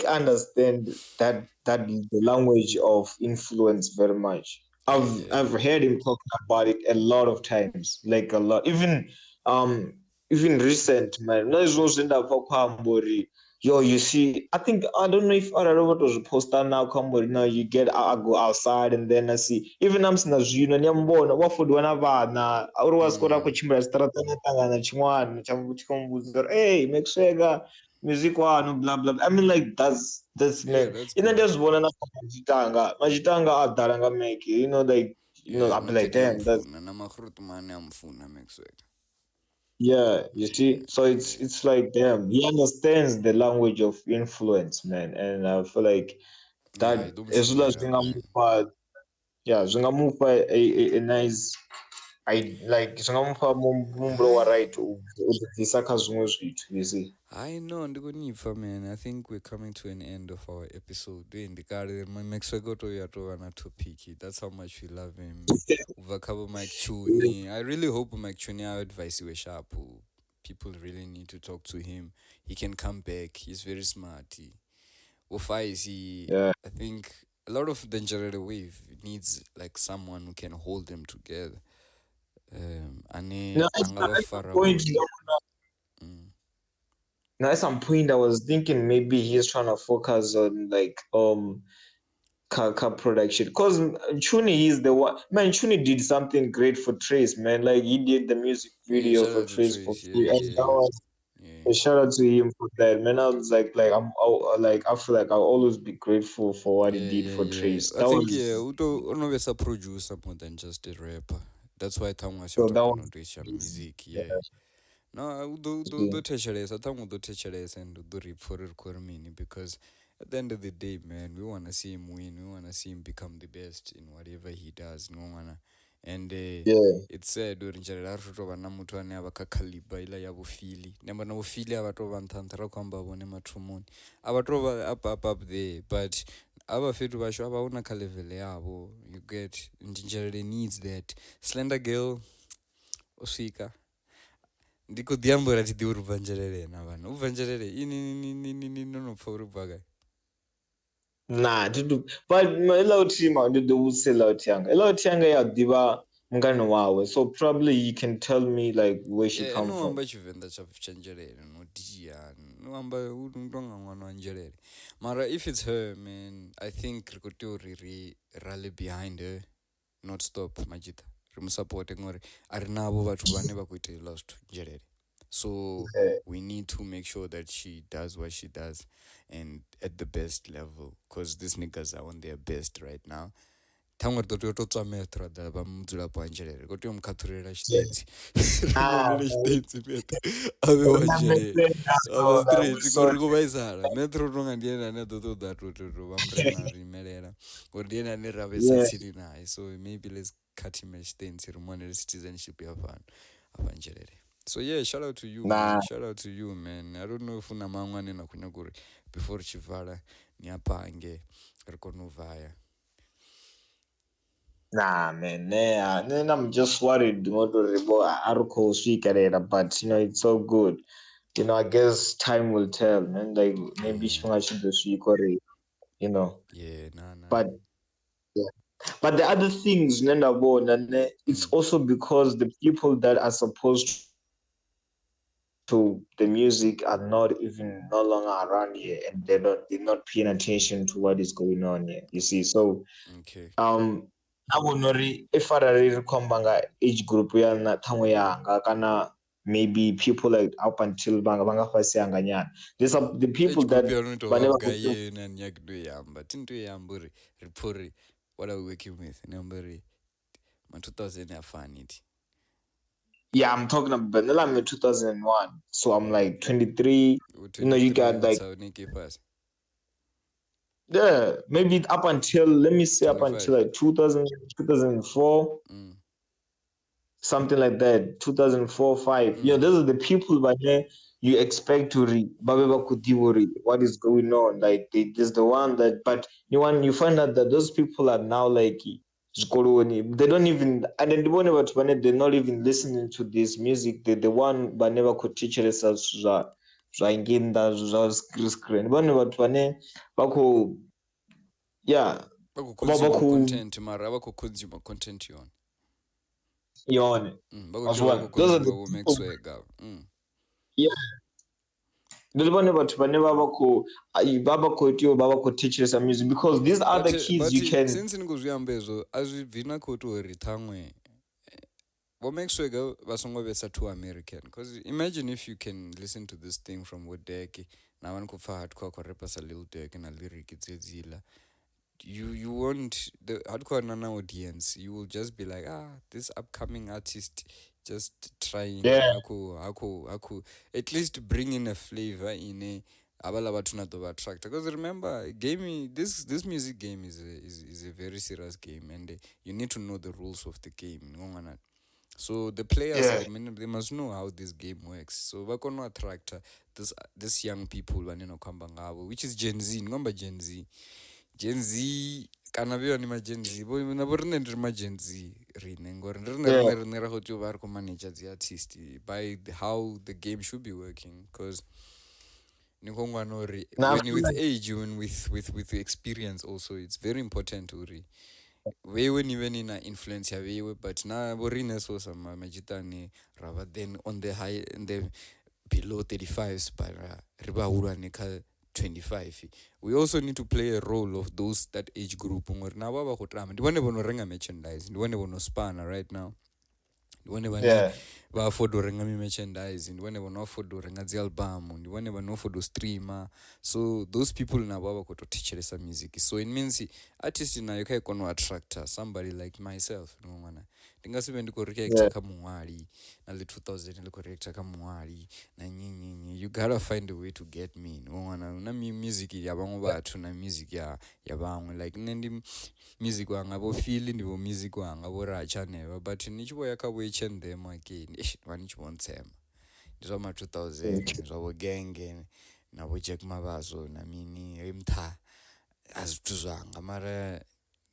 understand that the language of influence very much. I've heard him talking about it a lot of times, like a lot. Even recent, man. No, it's also in that Kwambori. Yo, you see, I don't know if I don't know what was poster now, Kwambori. Now you get I go outside and then I see even I'm seeing you know nyambona what food when na otherwise kora ko chimbra stratana tanga na chimwana chamuchikombuzo. Hey, McSwagga music one blah blah. I mean, like that's man. That's You know, good. just one na majitanga adaranga make you know like I'll be like damn that's namafrutumane amfuna McSwagga. yeah. You see, so it's like damn he understands the language of influence, man, and I feel like that as well as Zingamufa a nice I like Zingamufa mumbro wa right Visaka Zungos you see. I know ndikunifa man. I think we're coming to an end of our episode. Ndikari McSwagga to na topic. That's how much we love him. Uvakabo Mike Chuni. I really hope Mike Chuni our advice we sharp. People really need to talk to him. He can come back. He's very smart. Yeah. I think a lot of the Njerere wave needs like someone who can hold them together. No, Angaba at some far point, away. now at some point I was thinking maybe he's trying to focus on like car production because Chuni is the one man. Chuni did something great for Trace, man. Like he did the music Yeah, video shout for out to Trace for Trace. free, and that was a shout out to him for that, man. I was like I feel like I'll always be grateful for what he did for Trace. I That think was Uno a producer more than just a rapper. That's why Tangwa so shot that up on was Risha amazing. music, yeah. No, do teacherless. I think do teacherless and do rip for Kormini because at the end of the day, man, we wanna see him win. We wanna see him become the best in whatever he does. No wanna, and Yeah, it's said during General Rutova Namutwane Abakakaliba ila ya Bufili. Number no Fili Abatova and Tantara Kwamba Bone Matrumon. Abatova up there, but our fit was Abauna Kalevele Abo. You get Generally needs that slender girl Osika. Ndiko diambo rati di urvanjerere na vanhu uvanjerere ini nonopfa uri bvaga nah, but a lot of team I do would say a lot of young ya diva mngani wawe. So probably you can tell me like where she come anohamba from. chivenda chanjerere notiya nohamba utonga mwana wanjerere mara if it's her man I think rikuti uri rally behind her not stop majita rimusupport ngori arinavo vatu vane vakuita lost njerere. So we need to make sure that she does what she does and at the best level because these niggas are on their best right now. Tangwa tototsva metro da vamudzura panjerere kuti mukaturira chitenzi rimonere chitenzi metro ave wanjerere ava straight kuri kuvaisara metro tonga ndiena nedotoda tototo vamurena rimerera kuti ndiena neravesetsiri naye so maybe let's cut him a chitenzi rimonere citizenship yavanhu avanjerere. So yeah, shout out to you, man. Shout out to you, man. I don't know if una mangwane na kunyaguri before chivara niapange rikonovaya. Nah, man, then I'm just worried about HvrdKO speaker, but it's so good. I guess time will tell, man. Like maybe she should do speak Yeah, nah. But yeah. But the other things, it's also because the people that are supposed to the music are no longer around here, and they're not paying attention to what is going on here. You see, so okay. Nabonori if I kwamba age group yana tongue yanga kana maybe people like up until banga fasi nyana. There's the people Age group that yarunoto gaye na nyakdo yamba tinto yamburi ripori what are we working with numberi man 2000 afaniti. Yeah, I'm talking about I'm in 2001, so I'm like 23. You got like yeah, maybe up until let me say 25. up until like 2000, 2004. something like that, 2004, 5. Those are the people by then you expect to read. What is going on? Like there's the one that, but you find out that those people are now like zkoloni. They don't even, and then the one about when they're not even listening to this music. The one but never could teach themselves zvaingenda screen. One about when bako yeah. Consumer content mara consumer content Yone. As bakujua well. Those are the consumer people. McSwagga. Yeah. Ndilibone but whenever baba could teach us some music because these are the kids But you can. since ngozviambezo azvibvina kotori thamwe McSwagga vasongo vesa too American, because imagine if you can listen to this thing from Wodeke na vanokupfa hardcore kwarepasa Lil Durk na lyric dzedzila, you won't, the hardcore nana audience, you will just be like, this upcoming artist just trying aku at least bring in a flavor in a avala vatu na dova attractor. Because remember, this music game is a very serious game, and you need to know the rules of the game. So the players, they must know how this game works. So we're gonna attract this young people, which is Gen Z. Remember Gen Z. Gen Z kana viva ni ma-Gen Z navo rine ndiri ma-Gen Z rine ngori rine rahoti vari kumanage the artist by how the game should be working. Because nikongwana uri when with age, when with experience also, it's very important uri wewe nive nina influence ya vewe, but navo rine sosa machitani rava then on the high, in the below 35s para riva hurwa neka 25. We also need to play a role of those that age group ngori navo vakutrama ndivone vonorenga merchandise, ndivone vonospana right now, ndivone vane vaafford kurenga merchandise, ndivone vanoafford kurenga dzialbum, ndivone vanoafford kustreama. So those people navo vakutotecheresa music. So it means artist nayo kaikona attractor somebody like myself. Ndingasive ndikoreacta kamuwali nale 2000 ndikoreacta kamuwali na nyinyi, you gotta find a way to get me. Una music ya vamwe vathu na music ya vamwe, like nendi music wanga vo Phil ndivo music wanga vo Racha neva, but nichivo yakavoichen them again vanichivontsema ndizva ma 2000 zvavo genge navo Jack Mavazo na mini emtha azvitu zvanga, mara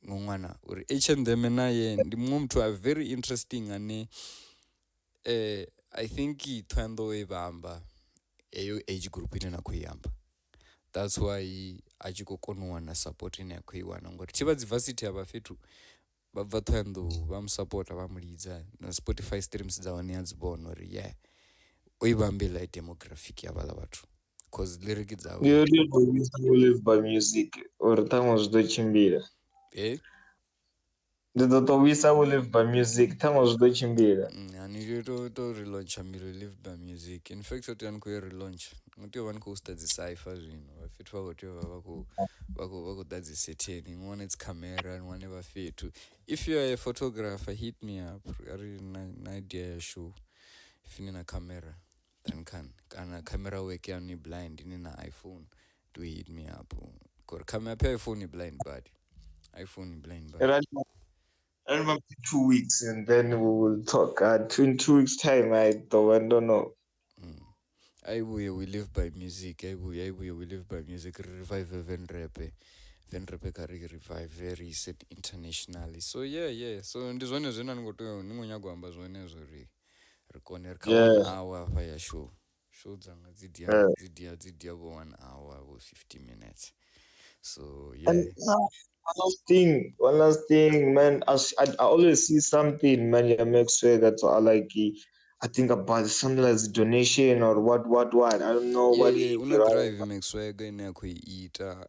ngomwana uri H&M naye ndimumwe muthu a very interesting ane I think twando evamba eyo age group inena kuiamba. That's why achikokonowana support ine yakuiwana ngori chiva diversity ava fetu vabva twando vamusupporta vamulidza na Spotify streams dzavo neadzibona uri oivambela demographic yavala vatu because lyric dzavo live by music or tamo zvidochimbira ndinotovisa live by music tamo zvidochimbira ani relauncha mbilo live by music. In fact oti vanikuirelaunch ngotivo vanikuhosta dzisaifa zvino vafetu vakotiva vakudadziseteni ngone its camera ngone vafetu. If you are a photographer, hit me up. Ari na idea ya show if nina camera then kana camera work ya ni blind nina iPhone, do hit me up. Kor camera pe iPhone blind bad. iPhone blind bad. And 2 weeks and then we will talk. In 2 weeks time, I don't know. We live by music. We live by music. Revive Venrap. Venrap kari revive very set internationally. So yeah. So ndizvone zvena ningonya kuamba zvone zvori rikonerka 1 hour via show dzanga dzidia vo 1 hour vo 50 minutes. So yeah. One last thing, man. I always see something, man. You make sure that I like. I think about something like donation or what. I don't know what. Yeah. Una drive McSwagga in kuiita.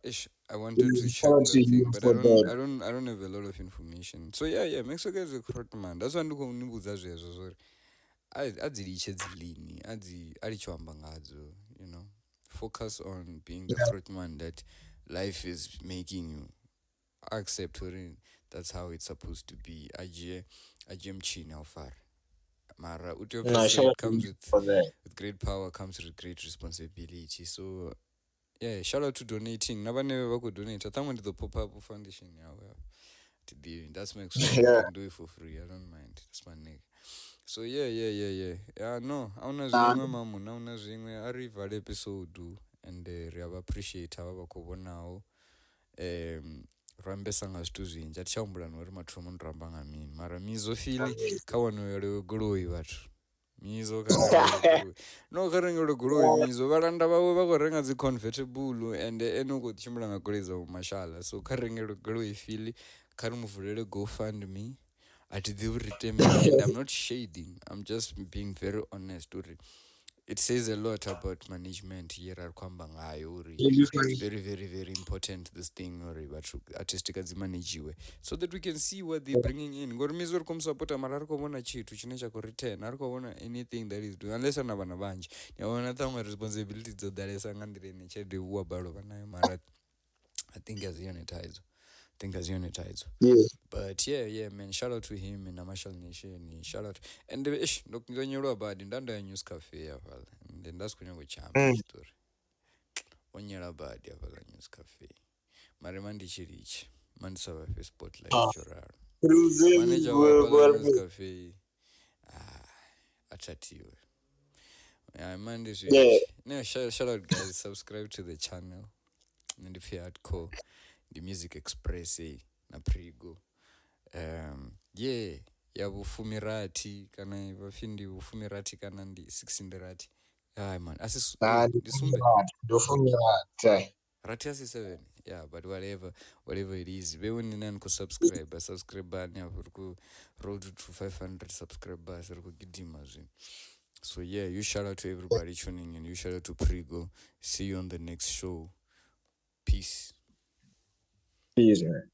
I wanted to check that thing, but I don't have a lot of information. So yeah. McSwagga is a correct man. That's why ndikunimbudza zvezvo zvori. Adziriche dzilini, arichoamba ngadzo, Focus on being the fruit man that life is making you. Accept that's how it's supposed to be. Aje mchini aufar. Mara it comes with great power, comes with great responsibility. So yeah, shout out to donating. Navane vako donate. I think the pop-up foundation. That's McSwagga. You can do it for free. I don't mind. That's my nigga. So yeah no auna zwiṅwe mamuna auna zwiṅwe a ri vale episode and ri a appreciate ava vha khou vhonaho ro ambesa nga zwithu zwinzhi a thi tsha humbula na uri mathomoni ro amba nga mini mara Mizophyll kha wanelewe goloi vhathu Mizo kha rengele no kha rengele goloi Mizo vhalanda vhawe vha khou renga dzi convertible and ene u khou tshimbila nga goloi dza mashala so kha rengele goloi Phil kha ri muvulele GoFundMe a thi ḓivhi uri ite mini and I'm not shading I'm just being very honest uri it says a lot about management here at khou amba ngayo uri it's very very very important this thing uri vhathu artistic dzi managiwe so that we can see what they're bringing in ngori Mizo ri khou musupporta mara a ri khou vhona tshithu tshine tsha khou return a ri khou vhona anything that is doing unless ana vhana vhanzhi ni vhona ṱhaṅwe responsibility dzo ḓalesa nga nḓila ine tshelede wa balo vha nayo mara I think as yone thaidzo but yeah man shout out to him and Marshall Nation shout out and ndokuzonyelwa badi ndanda news cafe hafhala and ndasikunya ngochamba chitori onyela badi hafhala news cafe mari mandichirichi mandisava fe spotlight choraro manager wa news cafe achatiwe no shout out guys subscribe to the channel and if you HvrdKO the music express na prigo ya vufumirati kana vafindi vufumirati kana ndi 16 rati man ndisumbe rati asi 7 yeah but whatever it is beuni nani subscribe ani apo ku road to 500 subscribers ri kugidima zvino so yeah you shout out to everybody tuning in you shout out to prigo see you on the next show peace man.